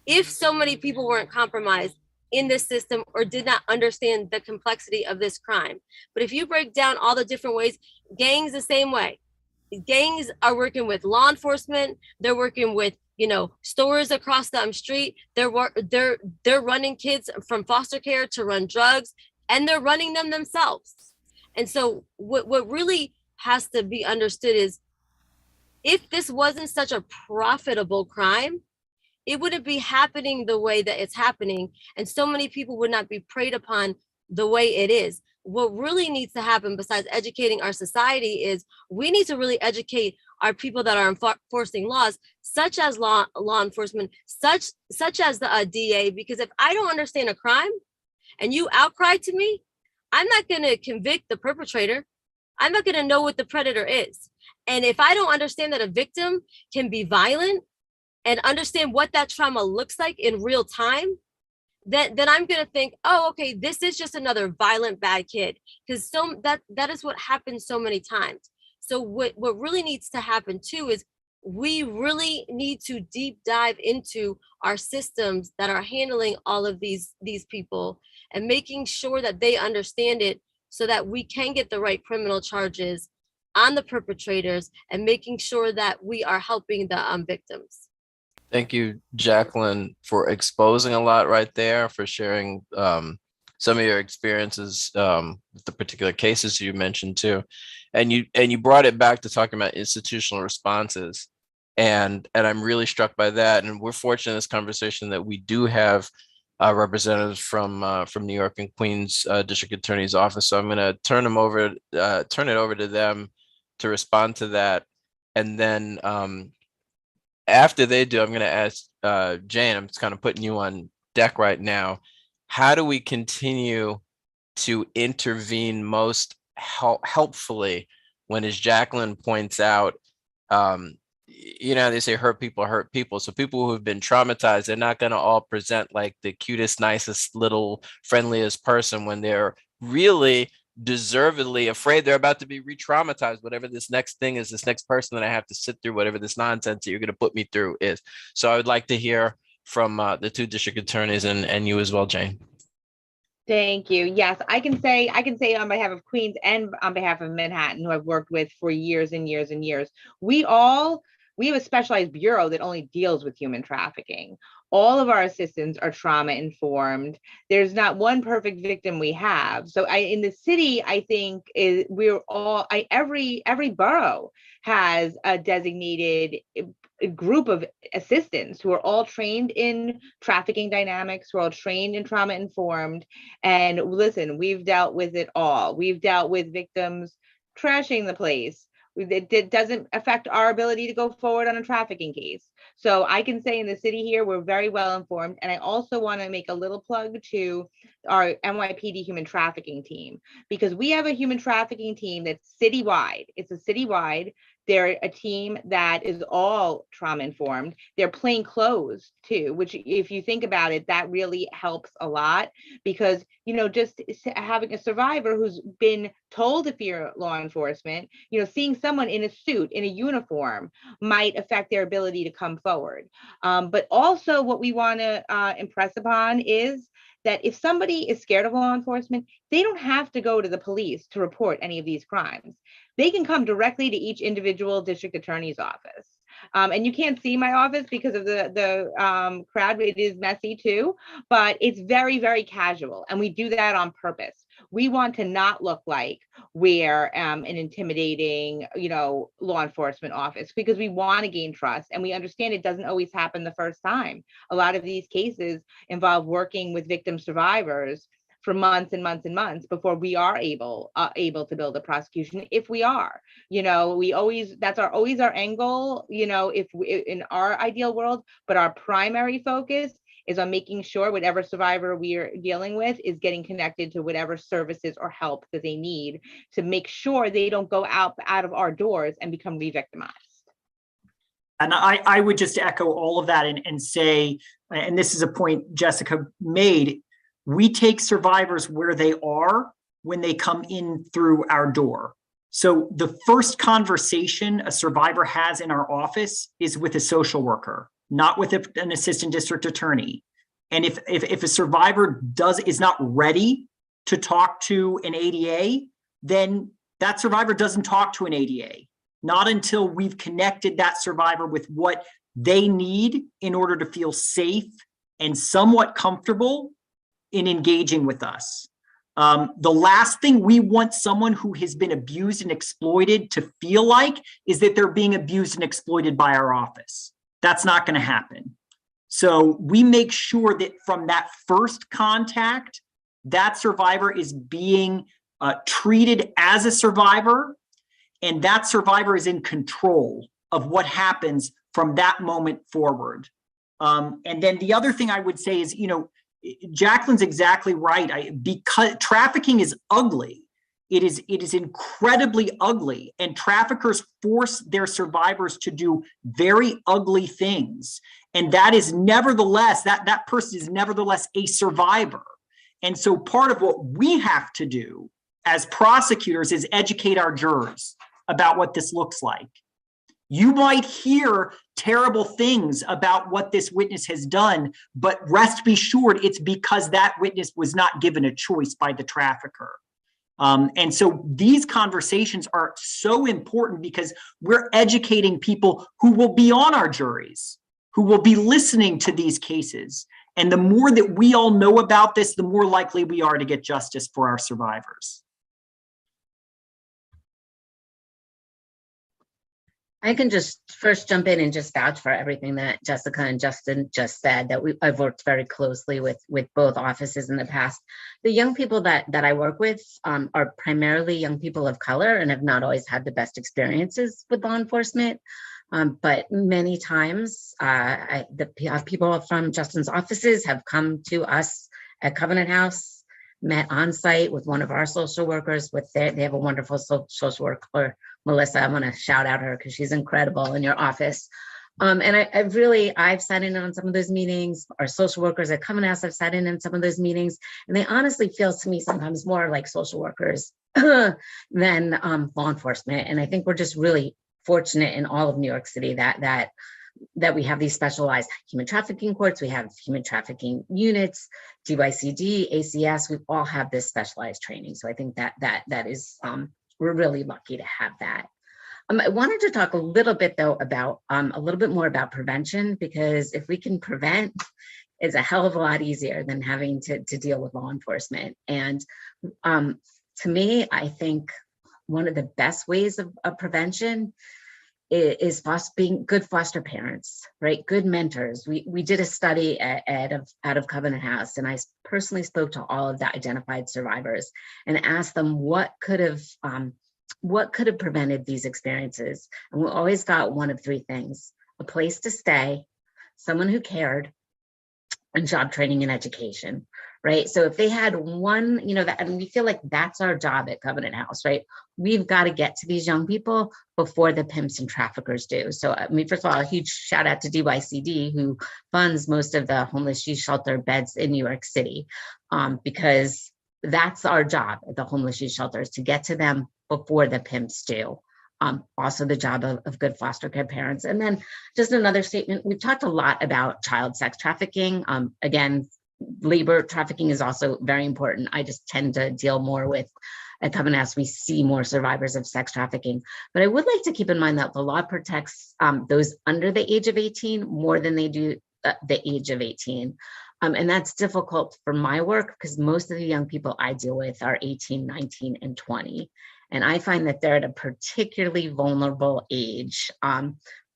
If so many people weren't compromised in this system or did not understand the complexity of this crime. But if you break down all the different ways, gangs the same way. Gangs are working with law enforcement. They're working with, stores across the street. They're running kids from foster care to run drugs, and they're running them themselves. And so what really has to be understood is if this wasn't such a profitable crime, it wouldn't be happening the way that it's happening. And so many people would not be preyed upon the way it is. What really needs to happen besides educating our society is we need to really educate our people that are enforcing laws, such as law enforcement, such as the DA, because if I don't understand a crime and you outcry to me, I'm not going to convict the perpetrator. I'm not going to know what the predator is. And if I don't understand that a victim can be violent and understand what that trauma looks like in real time, then I'm going to think, oh, okay, this is just another violent bad kid, because that is what happens so many times. So what really needs to happen too is we really need to deep dive into our systems that are handling all of these people and making sure that they understand it so that we can get the right criminal charges on the perpetrators and making sure that we are helping the victims. Thank you, Jacqueline, for exposing a lot right there, for sharing some of your experiences with the particular cases you mentioned too. And you brought it back to talking about institutional responses. And I'm really struck by that. And we're fortunate in this conversation that we do have representatives from New York and Queens District Attorney's Office. So I'm going to turn it over to them to respond to that. And then after they do, I'm going to ask Jane, I'm just kind of putting you on deck right now. How do we continue to intervene most helpfully when, as Jacqueline points out, they say hurt people. So people who have been traumatized, they're not going to all present like the cutest, nicest, little friendliest person when they're really deservedly afraid they're about to be re-traumatized, whatever this next thing is, this next person that I have to sit through, whatever this nonsense that you're going to put me through is. So I would like to hear from the two district attorneys and you as well, Jane. Thank you. Yes, I can say on behalf of Queens and on behalf of Manhattan, who I've worked with for years and years and years, we have a specialized bureau that only deals with human trafficking. All of our assistants are trauma informed. There's not one perfect victim we have. So in the city, I think every borough has a designated group of assistants who are all trained in trafficking dynamics, who are all trained in trauma informed. And listen, we've dealt with it all. We've dealt with victims trashing the place. It doesn't affect our ability to go forward on a trafficking case. So I can say in the city here, we're very well informed. And I also want to make a little plug to our NYPD human trafficking team, because we have a human trafficking team that's citywide. It's a citywide. They're a team that is all trauma informed. They're plain clothes too, which if you think about it, that really helps a lot, because, you know, just having a survivor who's been told to fear law enforcement, you know, seeing someone in a suit, in a uniform might affect their ability to come forward. But also what we want to impress upon is that if somebody is scared of law enforcement, they don't have to go to the police to report any of these crimes. They can come directly to each individual district attorney's office. And you can't see my office because of the crowd. It is messy too, but it's very, very casual. And we do that on purpose. We want to not look like we're an intimidating, you know, law enforcement office, because we want to gain trust. And we understand it doesn't always happen the first time. A lot of these cases involve working with victim survivors for months and months and months before we are able to build a prosecution. If we are, you know, that's always our end goal, you know, in our ideal world, but our primary focus is on making sure whatever survivor we are dealing with is getting connected to whatever services or help that they need to make sure they don't go out of our doors and become re-victimized. And I would just echo all of that and say, and this is a point Jessica made, we take survivors where they are when they come in through our door. So the first conversation a survivor has in our office is with a social worker, not with an assistant district attorney. And if a survivor is not ready to talk to an ADA, then that survivor doesn't talk to an ADA, not until we've connected that survivor with what they need in order to feel safe and somewhat comfortable in engaging with us. The last thing we want someone who has been abused and exploited to feel like is that they're being abused and exploited by our office. That's not going to happen. So we make sure that from that first contact, that survivor is being treated as a survivor, and that survivor is in control of what happens from that moment forward. And then the other thing I would say is, you know, Jacqueline's exactly right. Because trafficking is ugly, it is incredibly ugly, and traffickers force their survivors to do very ugly things. And that is nevertheless, that person is nevertheless a survivor. And so part of what we have to do as prosecutors is educate our jurors about what this looks like. You might hear terrible things about what this witness has done, but rest be assured it's because that witness was not given a choice by the trafficker. And so these conversations are so important because we're educating people who will be on our juries, who will be listening to these cases. And the more that we all know about this, the more likely we are to get justice for our survivors. I can just first jump in and just vouch for everything that Jessica and Justin just said, that I've worked very closely with both offices in the past. The young people that I work with are primarily young people of color and have not always had the best experiences with law enforcement. But many times the people from Justin's offices have come to us at Covenant House, met on site with one of our social workers. They have a wonderful social worker, Melissa. I want to shout out her because she's incredible in your office. And I've sat in on some of those meetings. Our social workers at Covenant House have sat in some of those meetings, and they honestly feel to me sometimes more like social workers than law enforcement. And I think we're just really fortunate in all of New York City that that we have these specialized human trafficking courts, we have human trafficking units, DYCD, ACS, we all have this specialized training. So I think that is, we're really lucky to have that. I wanted to talk a little bit though about a little bit more about prevention, because if we can prevent, it's a hell of a lot easier than having to deal with law enforcement. And to me, I think one of the best ways of prevention is being good foster parents, right? Good mentors. We did a study out of Covenant House, and I personally spoke to all of the identified survivors and asked them what could have prevented these experiences. And we always got one of three things: a place to stay, someone who cared, and job training and education, right? So if they had one, and we feel like that's our job at Covenant House, right? We've got to get to these young people before the pimps and traffickers do. So, first of all, a huge shout out to DYCD, who funds most of the homeless youth shelter beds in New York City, because that's our job at the homeless youth shelters, to get to them before the pimps do. Also the job of good foster care parents. And then just another statement, we've talked a lot about child sex trafficking. Again, labor trafficking is also very important. I just tend to deal more with, at Covenant House, we see more survivors of sex trafficking. But I would like to keep in mind that the law protects those under the age of 18 more than they do the age of 18. And that's difficult for my work because most of the young people I deal with are 18, 19, and 20. And I find that they're at a particularly vulnerable age.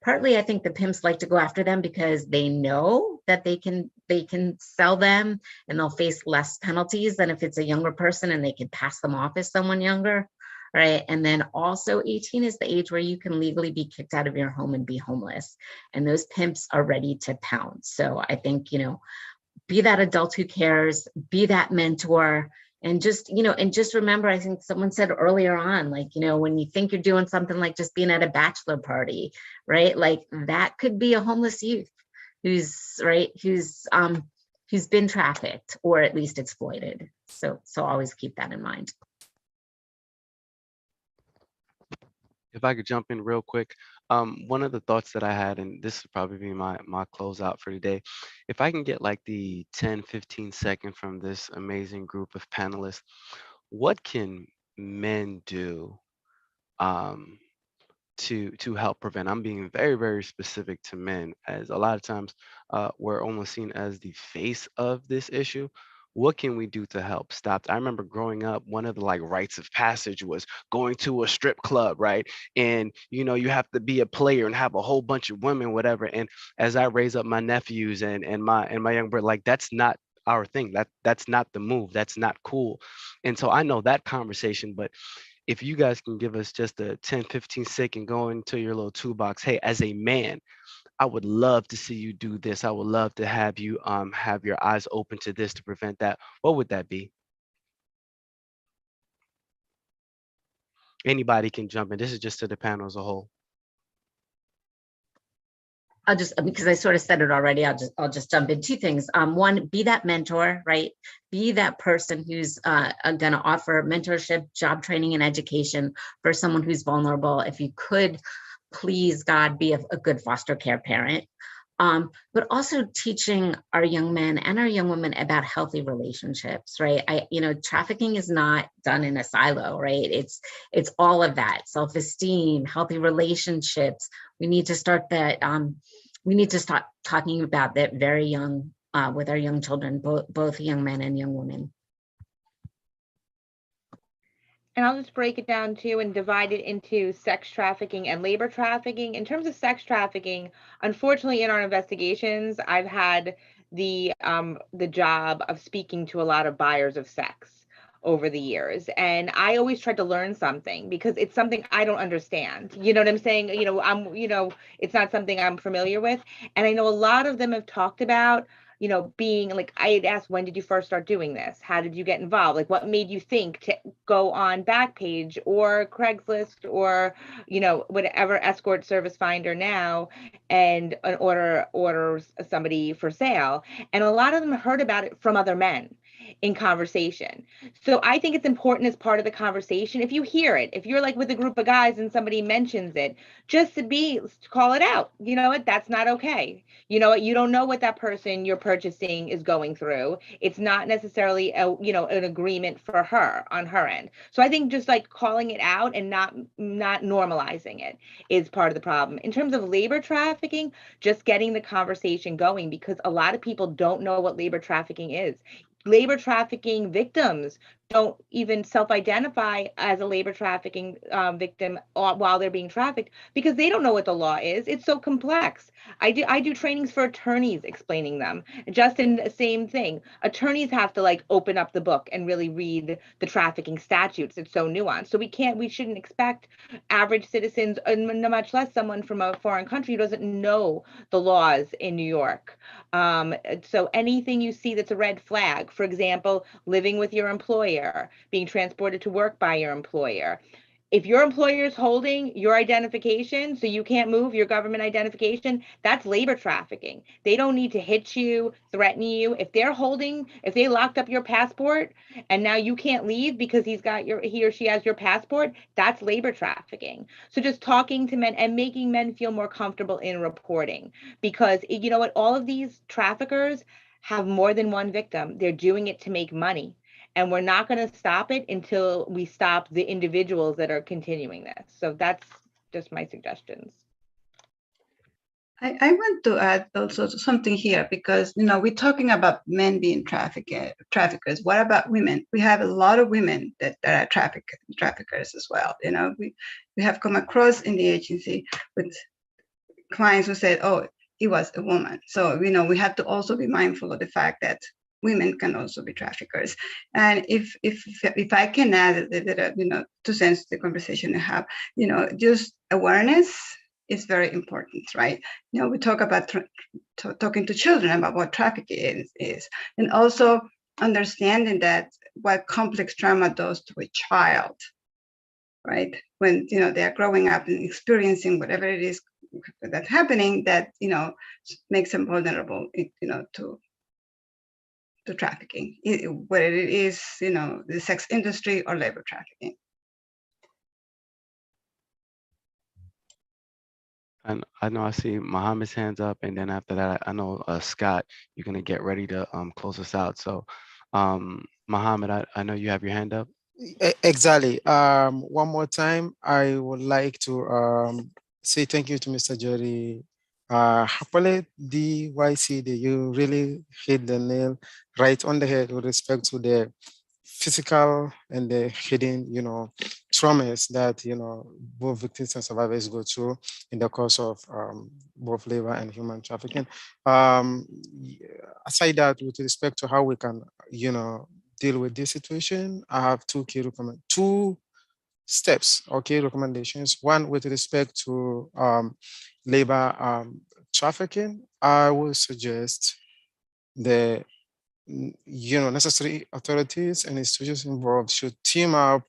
Partly, I think the pimps like to go after them because they know that they can sell them and they'll face less penalties than if it's a younger person and they can pass them off as someone younger, right? And then also 18 is the age where you can legally be kicked out of your home and be homeless. And those pimps are ready to pounce. So I think, be that adult who cares, be that mentor, and just remember, I think someone said earlier on, when you think you're doing something like just being at a bachelor party, right? Like that could be a homeless youth who's been trafficked or at least exploited. So always keep that in mind. If I could jump in real quick, one of the thoughts that I had, and this would probably be my closeout for today, if I can get like the 10, 15 second from this amazing group of panelists, what can men do to help prevent? I'm being very, very specific to men, as a lot of times we're almost seen as the face of this issue. What can we do to help stop? I remember growing up, one of the rites of passage was going to a strip club, right? And you have to be a player and have a whole bunch of women, whatever. And as I raise up my nephews and my young brother, that's not our thing. That's not the move. That's not cool. And so I know that conversation, but if you guys can give us just a 10, 15 second, go into your little toolbox. Hey, as a man, I would love to see you do this. I would love to have you have your eyes open to this to prevent that. What would that be? Anybody can jump in. This is just to the panel as a whole. I'll just, because I sort of said it already, I'll just jump in. Two things. One, be that mentor, right? Be that person who's going to offer mentorship, job training, and education for someone who's vulnerable. If you could, please, God, be a good foster care parent. But also teaching our young men and our young women about healthy relationships, right? Trafficking is not done in a silo, right? It's all of that: self-esteem, healthy relationships. We need to start that. We need to start talking about that very young with our young children, both young men and young women. And I'll just break it down too and divide it into sex trafficking and labor trafficking. In terms of sex trafficking, unfortunately, in our investigations, I've had the job of speaking to a lot of buyers of sex over the years. And I always tried to learn something because it's something I don't understand. You know what I'm saying? It's not something I'm familiar with. And I know a lot of them have talked about being like, I had asked, when did you first start doing this? How did you get involved? Like, what made you think to go on Backpage or Craigslist or, whatever escort service finder now and order somebody for sale? And a lot of them heard about it from other men. in conversation. So I think it's important as part of the conversation. If you hear it, if you're like with a group of guys and somebody mentions it, just to call it out. You know what? That's not okay. You know what? You don't know what that person you're purchasing is going through. It's not necessarily an agreement for her on her end. So I think just like calling it out and not normalizing it is part of the problem. In terms of labor trafficking, just getting the conversation going, because a lot of people don't know what labor trafficking is. Labor trafficking victims don't even self-identify as a labor trafficking victim while they're being trafficked, because they don't know what the law is. It's so complex. I do trainings for attorneys explaining them. Justin, the same thing. Attorneys have to like open up the book and really read the trafficking statutes. It's so nuanced. So we shouldn't expect average citizens, and much less someone from a foreign country who doesn't know the laws in New York. So anything you see that's a red flag, for example, living with your employer, being transported to work by your employer. If your employer is holding your identification, so you can't move, your government identification, that's labor trafficking. They don't need to hit you, threaten you. If they locked up your passport and now you can't leave because he or she has your passport, that's labor trafficking. So just talking to men and making men feel more comfortable in reporting, because you know what, all of these traffickers have more than one victim. They're doing it to make money. And we're not going to stop it until we stop the individuals that are continuing this. So that's just my suggestions. I want to add also something here, because we're talking about men being traffickers. What about women? We have a lot of women that are traffickers as well. We have come across in the agency with clients who said, "Oh, it was a woman." So we have to also be mindful of the fact that women can also be traffickers. And if I can add that, 2 cents to the conversation we have, just awareness is very important, right? We talk about talking to children about what trafficking is, and also understanding that what complex trauma does to a child, right? When they are growing up and experiencing whatever it is that's happening, that makes them vulnerable, to trafficking, whether it is the sex industry or labor trafficking. And I know I see Mohammed's hands up, and then after that, I know Scott, you're gonna get ready to close us out. So, Mohammed, I know you have your hand up. Exactly. One more time, I would like to say thank you to Mr. Jody Hapolet, DYCD. You really hit the nail right on the head with respect to the physical and the hidden, traumas that, both victims and survivors go through in the course of both labor and human trafficking. Aside that, with respect to how we can, deal with this situation, I have two steps or key recommendations. One, with respect to labor trafficking, I would suggest the necessary authorities and institutions involved should team up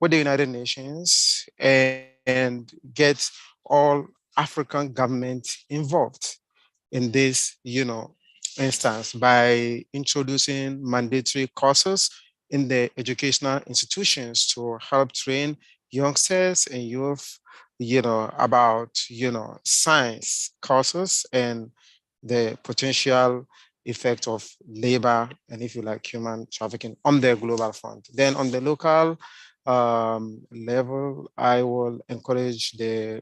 with the United Nations and get all African governments involved in this, instance by introducing mandatory courses in the educational institutions to help train youngsters and youth, about, science courses and the potential effect of labor and, if you like, human trafficking on the global front. Then on the local level, I will encourage the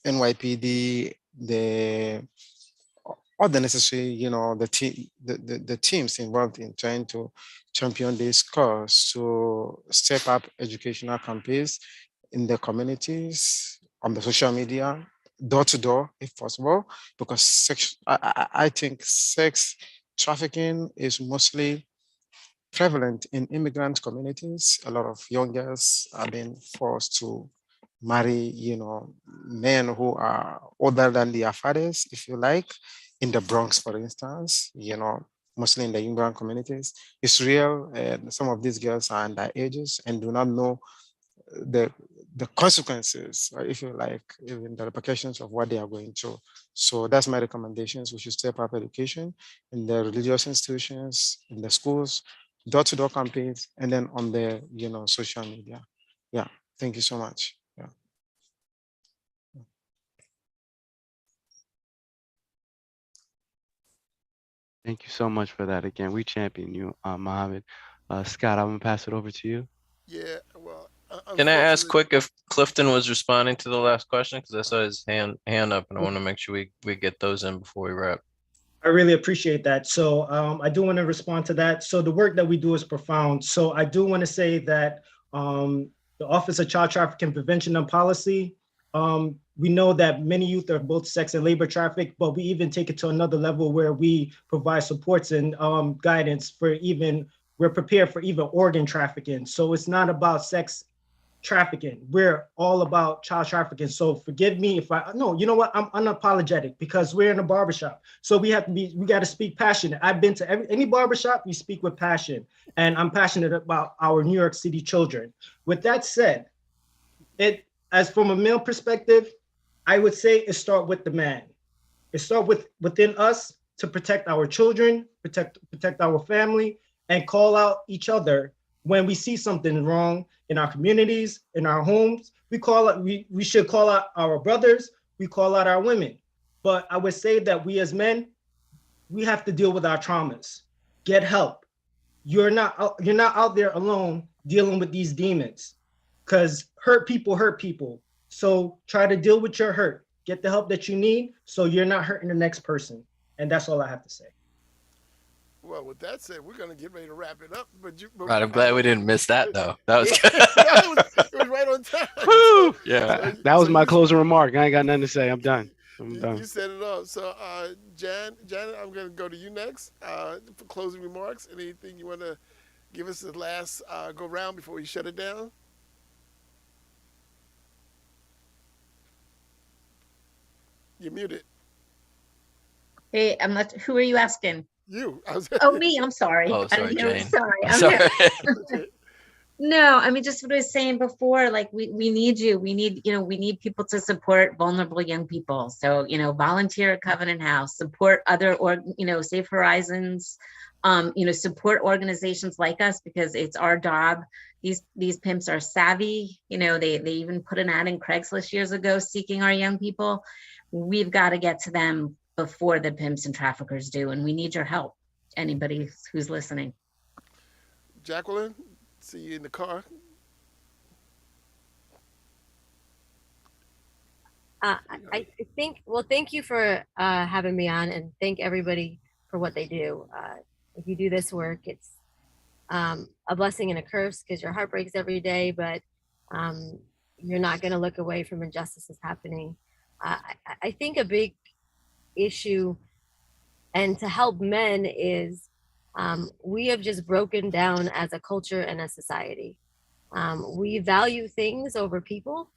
NYPD, all the necessary, the teams involved in trying to champion this cause to step up educational campaigns in the communities, on the social media, door to door, if possible, because I think sex trafficking is mostly prevalent in immigrant communities. A lot of young girls are being forced to marry, men who are older than their fathers, if you like, in the Bronx, for instance, mostly in the immigrant communities. It's real, and some of these girls are underages and do not know the consequences, or if you like, even the repercussions of what they are going through. So that's my recommendations. We should step up education in the religious institutions, in the schools, door-to-door campaigns, and then on the social media. Yeah, thank you so much. Yeah. Thank you so much for that. Again, we champion you, Mohammed. Scott, I'm gonna pass it over to you. Yeah, well, Can I ask quick if Clifton was responding to the last question? Because I saw his hand up, and I want to make sure we get those in before we wrap. I really appreciate that. So I do want to respond to that. So the work that we do is profound. So I do want to say that the Office of Child Trafficking Prevention and Policy, we know that many youth are both sex and labor trafficked, but we even take it to another level where we provide supports and guidance for we're prepared for even organ trafficking. So it's not about sex trafficking. We're all about child trafficking. So forgive me if no, you know what? I'm unapologetic because we're in a barbershop. So we got to speak passionate. I've been to any barbershop, we speak with passion. And I'm passionate about our New York City children. With that said, as from a male perspective, I would say it start with the man. It start within us to protect our children, protect our family, and call out each other when we see something wrong in our communities, in our homes. We should call out our brothers, we call out our women. But I would say that we as men, we have to deal with our traumas. Get help. You're not out there alone dealing with these demons, because hurt people. So try to deal with your hurt. Get the help that you need so you're not hurting the next person. And that's all I have to say. Well, with that said, we're going to get ready to wrap it up. But Right, I'm glad we didn't miss that though. That was good. it was right on time. Woo! Yeah. That was my closing remark. I ain't got nothing to say. I'm done. You set it up. So, Janet, I'm going to go to you next for closing remarks. Anything you want to give us the last go round before we shut it down? You're muted. Hey, I'm not. Who are you asking? You. Oh, me. I'm sorry. Oh, sorry, Jane. Sorry. No, I mean, just what I was saying before, like we need you. We need people to support vulnerable young people. So, volunteer at Covenant House, support other, Safe Horizons, support organizations like us, because it's our job. These pimps are savvy. They even put an ad in Craigslist years ago seeking our young people. We've got to get to them before the pimps and traffickers do, and we need your help. Anybody who's listening. Jacqueline, see you in the car. I think, well, thank you for having me on, and thank everybody for what they do. If you do this work, it's a blessing and a curse, because your heart breaks every day, but you're not going to look away from injustices happening. I think a big issue, and to help men, is we have just broken down as a culture and a society. We value things over people,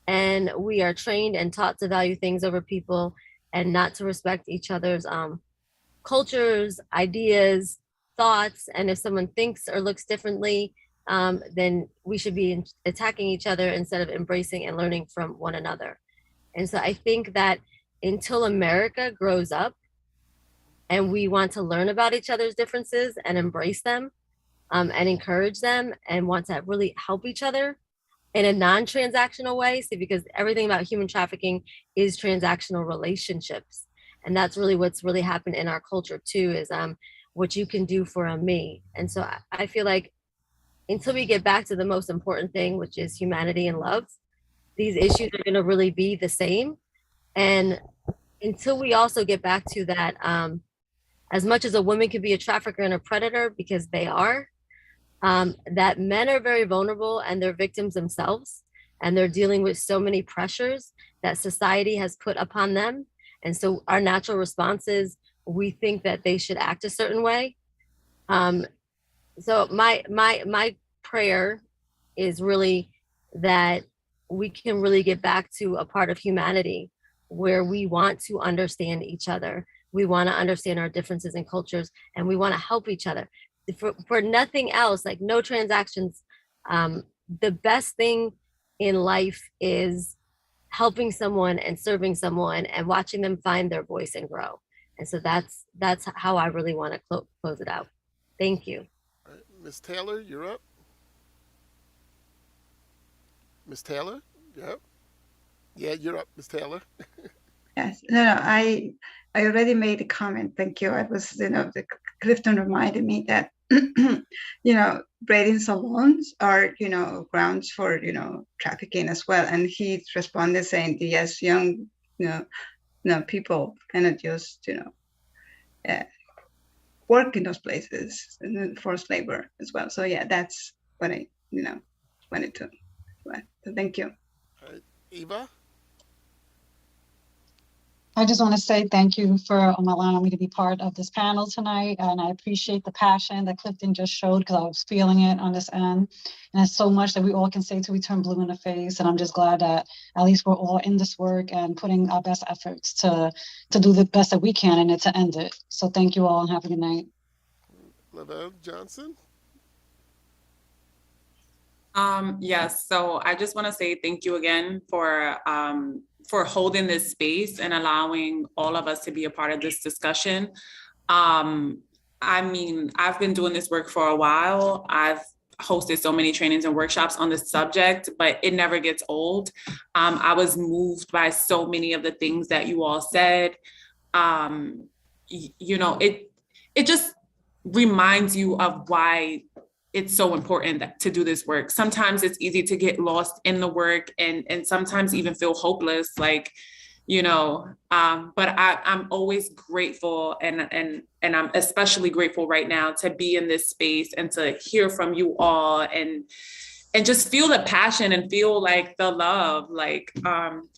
and we are trained and taught to value things over people and not to respect each other's cultures, ideas, thoughts. And if someone thinks or looks differently, then we should be attacking each other instead of embracing and learning from one another. And so I think that until America grows up and we want to learn about each other's differences and embrace them and encourage them and want to really help each other in a non-transactional way, see, because everything about human trafficking is transactional relationships. And that's really what's really happened in our culture too, is what you can do for me. And so I feel like until we get back to the most important thing, which is humanity and love, these issues are going to really be the same. And until we also get back to that, as much as a woman could be a trafficker and a predator, because they are, that men are very vulnerable and they're victims themselves, and they're dealing with so many pressures that society has put upon them. And so our natural response is we think that they should act a certain way. So my prayer is really that we can really get back to a part of humanity where we want to understand each other. We want to understand our differences in cultures, and we want to help each other. For nothing else, like no transactions, the best thing in life is helping someone and serving someone and watching them find their voice and grow. And so that's how I really want to close it out. Thank you. Miss Taylor, you're up. Miss Taylor, yep. Yeah, you're up, Miss Taylor. Yes, no, I already made a comment. Thank you. I was, the Clifton reminded me that, braiding salons are, grounds for, trafficking as well. And he responded saying, yes, young, people cannot just, work in those places and then forced labor as well. So yeah, that's what I, wanted to. So thank you. All right, Eva. I just want to say thank you for allowing me to be part of this panel tonight. And I appreciate the passion that Clifton just showed because I was feeling it on this end. And it's so much that we all can say till we turn blue in the face. And I'm just glad that at least we're all in this work and putting our best efforts to do the best that we can in it to end it. So thank you all and have a good night. Lavelle Johnson. Yes, so I just want to say thank you again for holding this space and allowing all of us to be a part of this discussion. I mean, I've been doing this work for a while. I've hosted so many trainings and workshops on this subject, but it never gets old. I was moved by so many of the things that you all said. It just reminds you of why it's so important to do this work. Sometimes it's easy to get lost in the work and sometimes even feel hopeless, but I'm always grateful and I'm especially grateful right now to be in this space and to hear from you all and just feel the passion and feel like the love.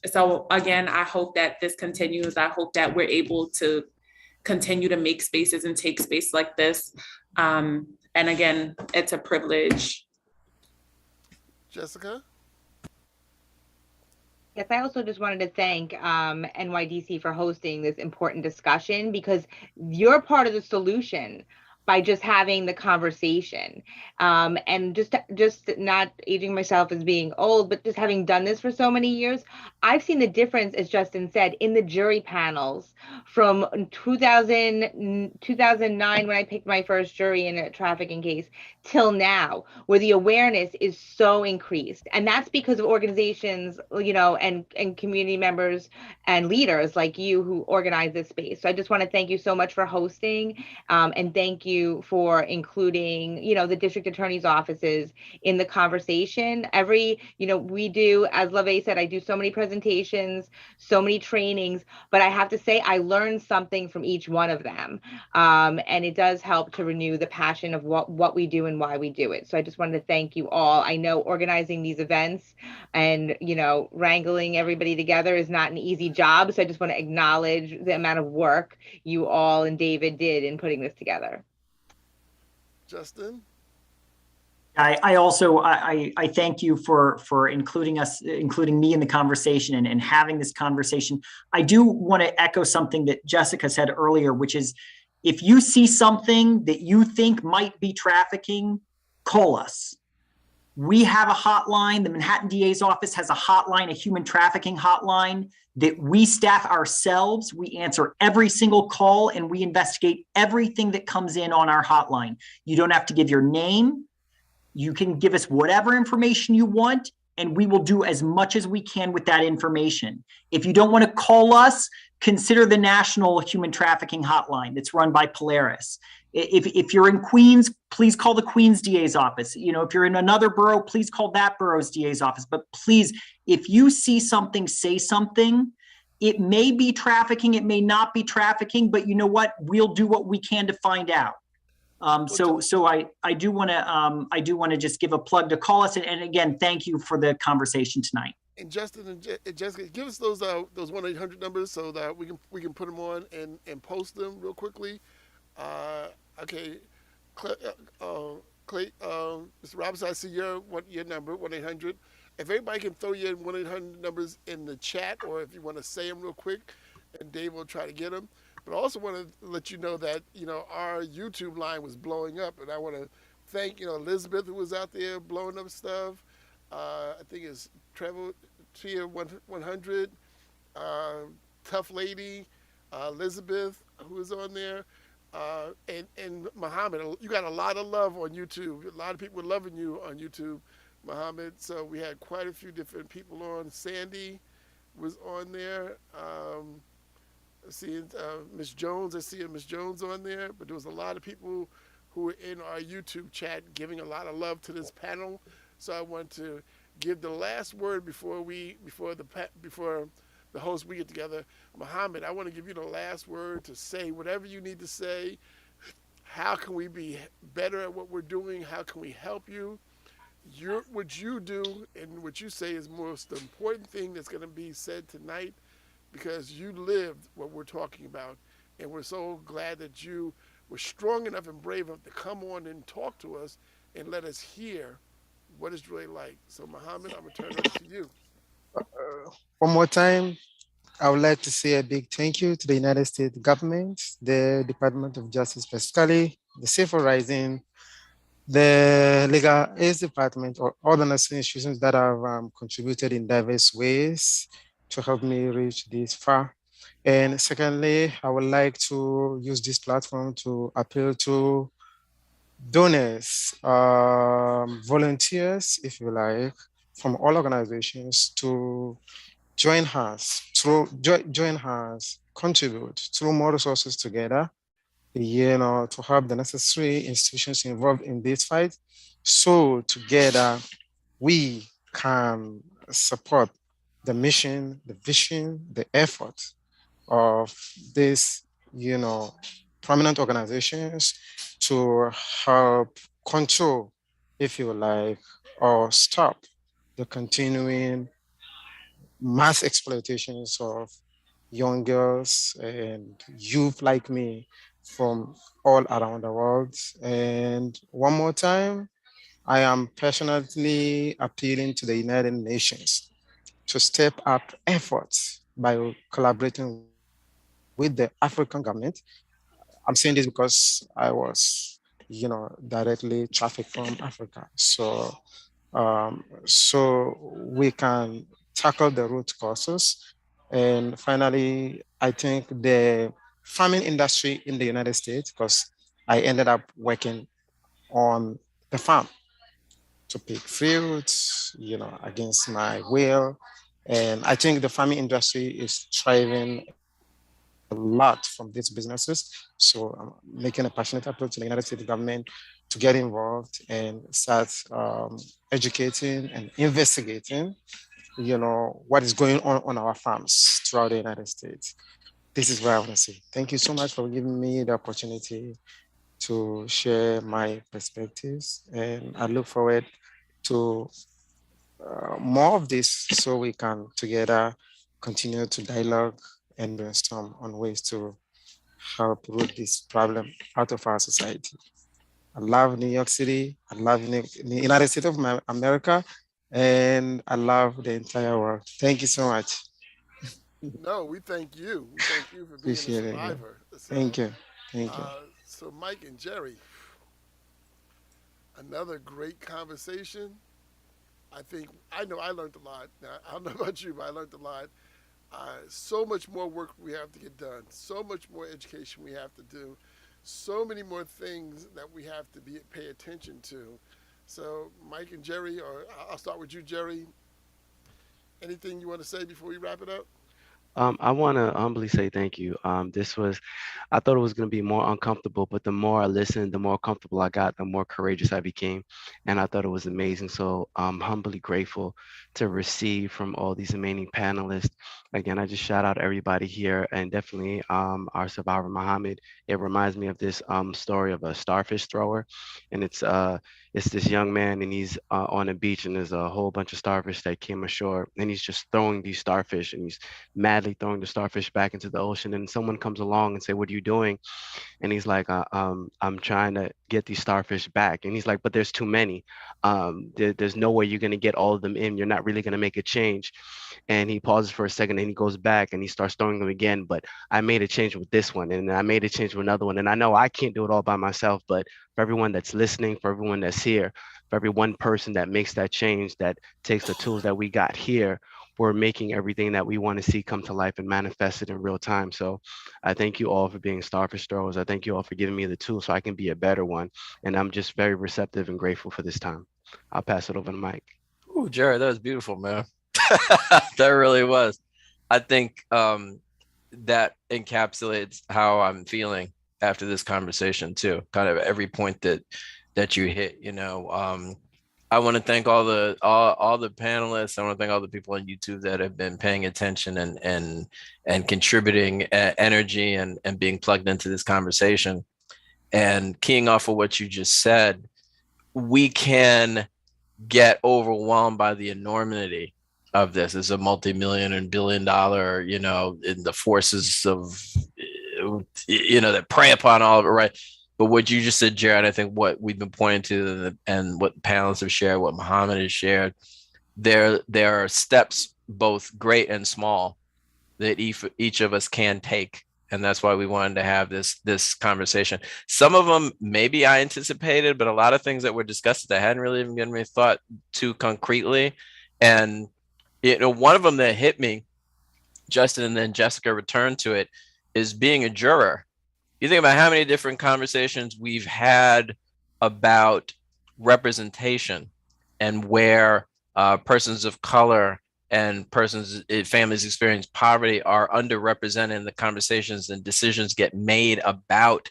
So again, I hope that this continues. I hope that we're able to continue to make spaces and take space like this. And again, it's a privilege. Jessica? Yes, I also just wanted to thank NYDC for hosting this important discussion because you're part of the solution by just having the conversation. And just not aging myself as being old, but just having done this for so many years, I've seen the difference, as Justin said, in the jury panels from 2009 when I picked my first jury in a trafficking case till now, where the awareness is so increased. And that's because of organizations, and community members and leaders like you who organize this space. So I just want to thank you so much for hosting, and thank you for including, the district attorney's offices in the conversation. We do, as LaVey said, I do so many presentations, so many trainings, but I have to say I learned something from each one of them. And it does help to renew the passion of what we do and why we do it. So I just wanted to thank you all. I know organizing these events and, wrangling everybody together is not an easy job. So I just want to acknowledge the amount of work you all and David did in putting this together. Justin? I also thank you for including me in the conversation and having this conversation. I do want to echo something that Jessica said earlier, which is if you see something that you think might be trafficking, call us. We have a hotline. The Manhattan DA's office has a hotline, a human trafficking hotline that we staff ourselves. We answer every single call and we investigate everything that comes in on our hotline. You don't have to give your name. You can give us whatever information you want, and we will do as much as we can with that information. If you don't want to call us, consider the National Human Trafficking Hotline that's run by Polaris. If you're in Queens, please call the Queens DA's office. If you're in another borough, please call that borough's DA's office. But please, if you see something, say something. It may be trafficking, it may not be trafficking, but you know what? We'll do what we can to find out. So I do want to just give a plug to call us, and again, thank you for the conversation tonight. And Justin and Jessica, give us those 1-800 numbers so that we can put them on and post them real quickly. Okay, Clay, Mr. Robinson, I see your number 1-800. If everybody can throw your 1-800 numbers in the chat, or if you want to say them real quick, and Dave will try to get them. But I also want to let you know that, our YouTube line was blowing up, and I want to thank, Elizabeth, who was out there blowing up stuff. I think it's Tia 100, Tough Lady, Elizabeth, who was on there. And Muhammad, you got a lot of love on YouTube. A lot of people loving you on YouTube, Muhammad. So we had quite a few different people on. Sandy was on there. Seeing Miss Jones, I see Miss Jones on there. But there was a lot of people who were in our YouTube chat giving a lot of love to this panel. So I want to give the last word before the hosts we get together. Muhammad, I want to give you the last word to say whatever you need to say. How can we be better at what we're doing? How can we help you? What you do and what you say is most important thing that's going to be said tonight, because you lived what we're talking about. And we're so glad that you were strong enough and brave enough to come on and talk to us and let us hear what it's really like. So, Muhammad, I'm going to turn it over to you. One more time, I would like to say a big thank you to the United States government, the Department of Justice specifically, the Safer Rising, the Legal Aid Department, or other national institutions that have contributed in diverse ways to help me reach this far. And secondly, I would like to use this platform to appeal to donors, volunteers, if you like, from all organizations to join hands, contribute through more resources together, to have the necessary institutions involved in this fight. So together we can support the mission, the vision, the effort of these, prominent organizations to help control, if you like, or stop the continuing mass exploitations of young girls and youth like me from all around the world. And one more time, I am passionately appealing to the United Nations to step up efforts by collaborating with the African government. I'm saying this because I was, directly trafficked from Africa. So we can tackle the root causes. And finally, I think the farming industry in the United States, because I ended up working on the farm to pick fruits, against my will. And I think the farming industry is thriving a lot from these businesses. So I'm making a passionate appeal to the United States government to get involved and start educating and investigating, what is going on our farms throughout the United States. This is what I want to say. Thank you so much for giving me the opportunity to share my perspectives. And I look forward to more of this so we can together continue to dialogue and brainstorm on ways to help root this problem out of our society. I love New York City. I love the United States of America, and I love the entire world. Thank you so much. No, we thank you. We thank you for being Appreciate a survivor. it. Thank you. Thank you. So, Mike and Jerry, another great conversation. I know I learned a lot. Now, I don't know about you, but I learned a lot. So much more work we have to get done. So much more education we have to do. So many more things that we have to pay attention to. So, Mike and Jerry, or I'll start with you, Jerry. Anything you want to say before we wrap it up? I want to humbly say thank you. I thought it was going to be more uncomfortable, but the more I listened, the more comfortable I got, the more courageous I became. And I thought it was amazing. So I'm humbly grateful to receive from all these amazing panelists. Again, I just shout out everybody here, and definitely our survivor, Muhammad. It reminds me of this story of a starfish thrower. And it's this young man, and he's on a beach, and there's a whole bunch of starfish that came ashore, and he's just throwing these starfish, and he's madly throwing the starfish back into the ocean. And someone comes along and say, "What are you doing?" And he's like, I'm trying to get these starfish back. And he's like, but there's too many. There's no way you're going to get all of them in. You're not really going to make a change. And he pauses for a second, and he goes back and he starts throwing them again. But I made a change with this one, and I made a change with another one. And I know I can't do it all by myself, but for everyone that's listening, for everyone that's here, for every one person that makes that change, that takes the tools that we got here, we're making everything that we want to see come to life and manifest it in real time. So I thank you all for being Starfish Throwers. I thank you all for giving me the tools so I can be a better one. And I'm just very receptive and grateful for this time. I'll pass it over to Mike. Ooh, Jared, that was beautiful, man. That really was. I think that encapsulates how I'm feeling after this conversation too. Kind of every point that you hit. I want to thank all the panelists. I want to thank all the people on YouTube that have been paying attention and contributing energy and being plugged into this conversation. And keying off of what you just said, we can get overwhelmed by the enormity of this. It's a multi-million and billion-dollar, in the forces of, that prey upon all of it, right? But what you just said, Jared, I think what we've been pointing to and what the panelists have shared, what Muhammad has shared, there are steps, both great and small, that each of us can take. And that's why we wanted to have this conversation. Some of them maybe I anticipated, but a lot of things that were discussed that I hadn't really even given me thought to concretely. And one of them that hit me, Justin and then Jessica returned to it, is being a juror. You think about how many different conversations we've had about representation and where persons of color and families experience poverty are underrepresented in the conversations and decisions get made about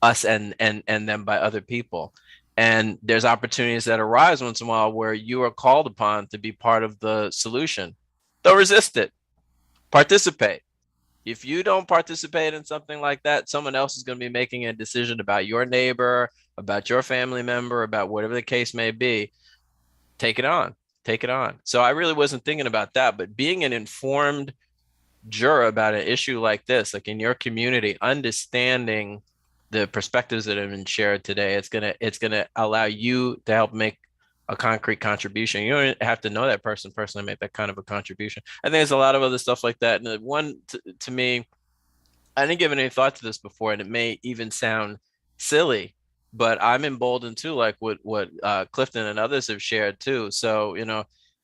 us and them by other people. And there's opportunities that arise once in a while where you are called upon to be part of the solution. Don't resist it. Participate. If you don't participate in something like that, someone else is going to be making a decision about your neighbor, about your family member, about whatever the case may be. Take it on. Take it on. So I really wasn't thinking about that, but being an informed juror about an issue like this, like in your community, understanding the perspectives that have been shared today, it's gonna allow you to help make a concrete contribution. You don't have to know that person personally to make that kind of a contribution. I think there's a lot of other stuff like that. And the one to me, I didn't give any thought to this before, and it may even sound silly, but I'm emboldened too, like what Clifton and others have shared too. So,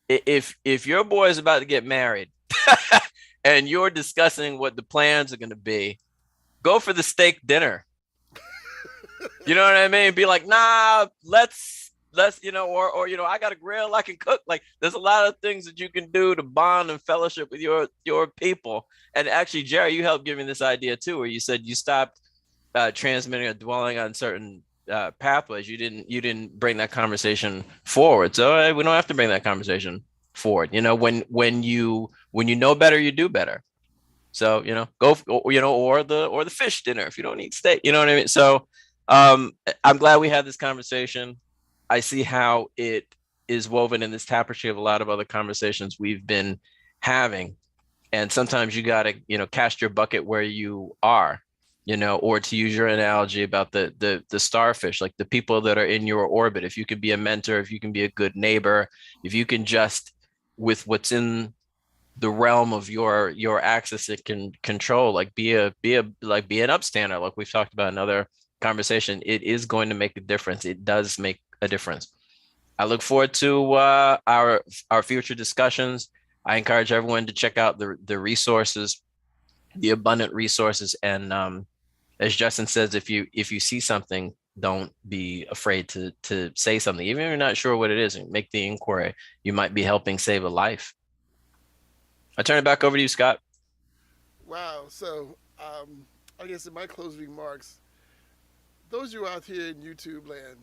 if your boy is about to get married and you're discussing what the plans are going to be, go for the steak dinner. You know what I mean? Be like, nah, let's, or I got a grill, I can cook. Like, there's a lot of things that you can do to bond and fellowship with your people. And actually, Jerry, you helped give me this idea too, where you said you stopped transmitting or dwelling on certain pathways. You didn't bring that conversation forward. So we don't have to bring that conversation forward. When you know better, you do better. So go or the fish dinner if you don't eat steak. You know what I mean? So I'm glad we had this conversation. I see how it is woven in this tapestry of a lot of other conversations we've been having. And sometimes you got to, cast your bucket where you are, or to use your analogy about the starfish, like the people that are in your orbit. If you can be a mentor, if you can be a good neighbor, if you can just, with what's in the realm of your access it can control, like be an upstander, like we've talked about in another conversation, it is going to make a difference. It does make a difference. I look forward to our future discussions. I encourage everyone to check out the resources, the abundant resources. And as Justin says, if you see something, don't be afraid to say something, even if you're not sure what it is, and make the inquiry. You might be helping save a life. I turn it back over to you, Scott. Wow. So I guess in my closing remarks, those of you out here in YouTube land,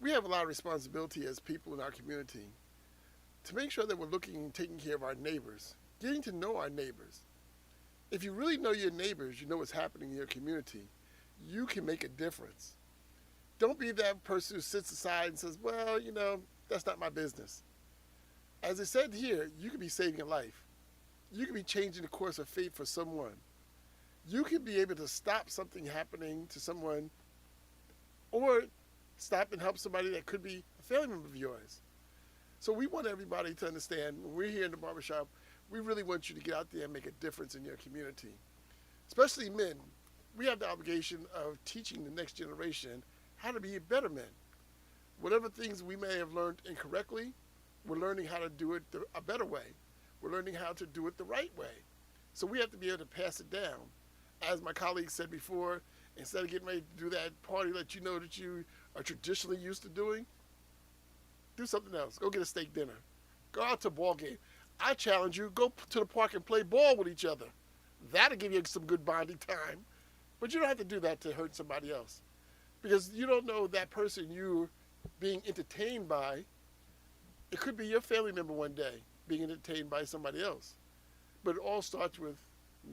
we have a lot of responsibility as people in our community to make sure that we're looking and taking care of our neighbors, getting to know our neighbors. If you really know your neighbors, you know what's happening in your community, you can make a difference. Don't be that person who sits aside and says, well, that's not my business. As I said here, you could be saving a life. You could be changing the course of fate for someone. You could be able to stop something happening to someone, or stop and help somebody that could be a family member of yours. So we want everybody to understand, when we're here in the barbershop, we really want you to get out there and make a difference in your community. Especially men. We have the obligation of teaching the next generation how to be better men. Whatever things we may have learned incorrectly, we're learning how to do it a better way. We're learning how to do it the right way. So we have to be able to pass it down. As my colleague said before, instead of getting ready to do that party that you know that you are traditionally used to doing, do something else. Go get a steak dinner. Go out to a ball game. I challenge you, go to the park and play ball with each other. That'll give you some good bonding time. But you don't have to do that to hurt somebody else. Because you don't know that person you're being entertained by. It could be your family member one day being entertained by somebody else. But it all starts with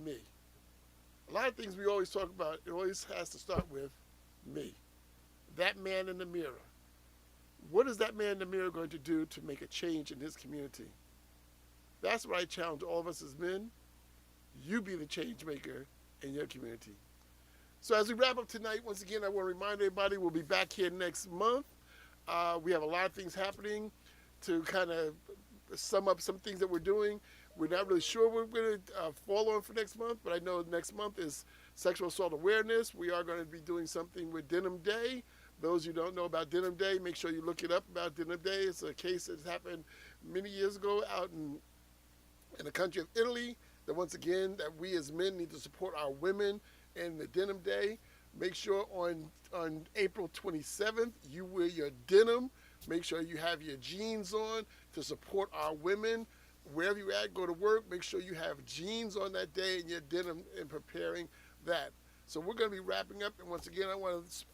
me. A lot of things we always talk about, it always has to start with me. That man in the mirror. What is that man in the mirror going to do to make a change in his community? That's what I challenge all of us as men. You be the change maker in your community. So as we wrap up tonight, once again, I want to remind everybody we'll be back here next month. We have a lot of things happening to kind of sum up some things that we're doing. We're not really sure what we're going to fall on for next month, but I know next month is Sexual Assault Awareness. We are going to be doing something with Denim Day. Those who don't know about Denim Day, make sure you look it up about Denim Day. It's a case that happened many years ago out in the country of Italy, that once again, that we as men need to support our women in the Denim Day. Make sure on April 27th, you wear your denim. Make sure you have your jeans on to support our women. Wherever you're at, go to work, make sure you have jeans on that day and your denim in preparing that. So we're going to be wrapping up. And once again,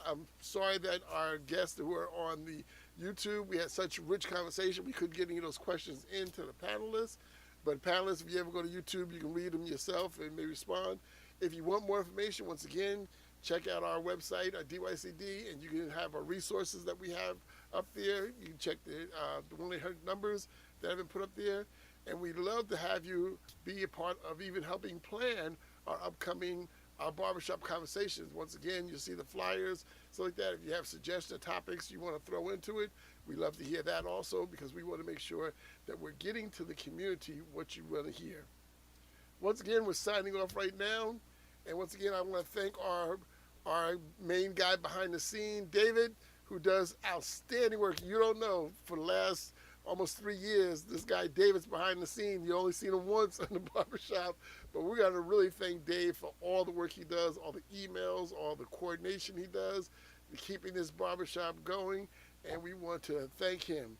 I'm sorry that our guests who are on the YouTube, we had such rich conversation. We couldn't get any of those questions into the panelists. But panelists, if you ever go to YouTube, you can read them yourself and may respond. If you want more information, once again, check out our website, our DYCD, and you can have our resources that we have up there. You can check the 1-800 numbers that have been put up there. And we'd love to have you be a part of even helping plan our upcoming barbershop conversations. Once again, you'll see the flyers, stuff like that. If you have suggested topics you want to throw into it, we'd love to hear that also, because we want to make sure that we're getting to the community what you want to hear. Once again, we're signing off right now. And once again, I want to thank our main guy behind the scene, David, who does outstanding work. You don't know, for the last almost 3 years, this guy David's behind the scene. You only seen him once in the barbershop, but we're going to really thank Dave for all the work he does, all the emails, all the coordination he does, keeping this barbershop going, and we want to thank him.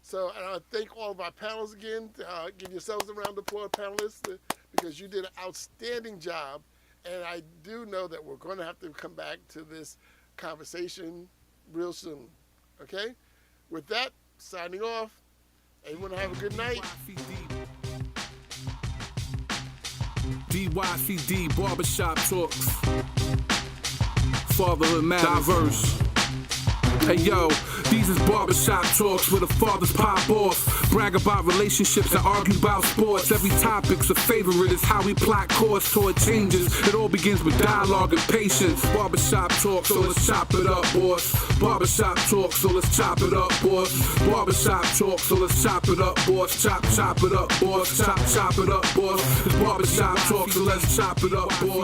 So, and I thank all of our panelists again. Give yourselves a round of applause, panelists, because you did an outstanding job, and I do know that we're going to have to come back to this conversation real soon, okay? With that, signing off. Everyone have a good night. DYCD Barbershop Talks. Fatherhood matters. Diverse. Hey yo, these is Barbershop Talks where the fathers pop off. Brag about relationships and argue about sports. Every topic's a favorite, is how we plot course toward changes. It all begins with dialogue and patience. Barbershop Talk, so let's chop it up, boss. Barbershop Talk, so let's chop it up, boss. Barbershop Talk, so let's chop it up, boss. Chop it up, boss. Chop it up, boss. It's Barbershop Talk, so let's chop it up, boss.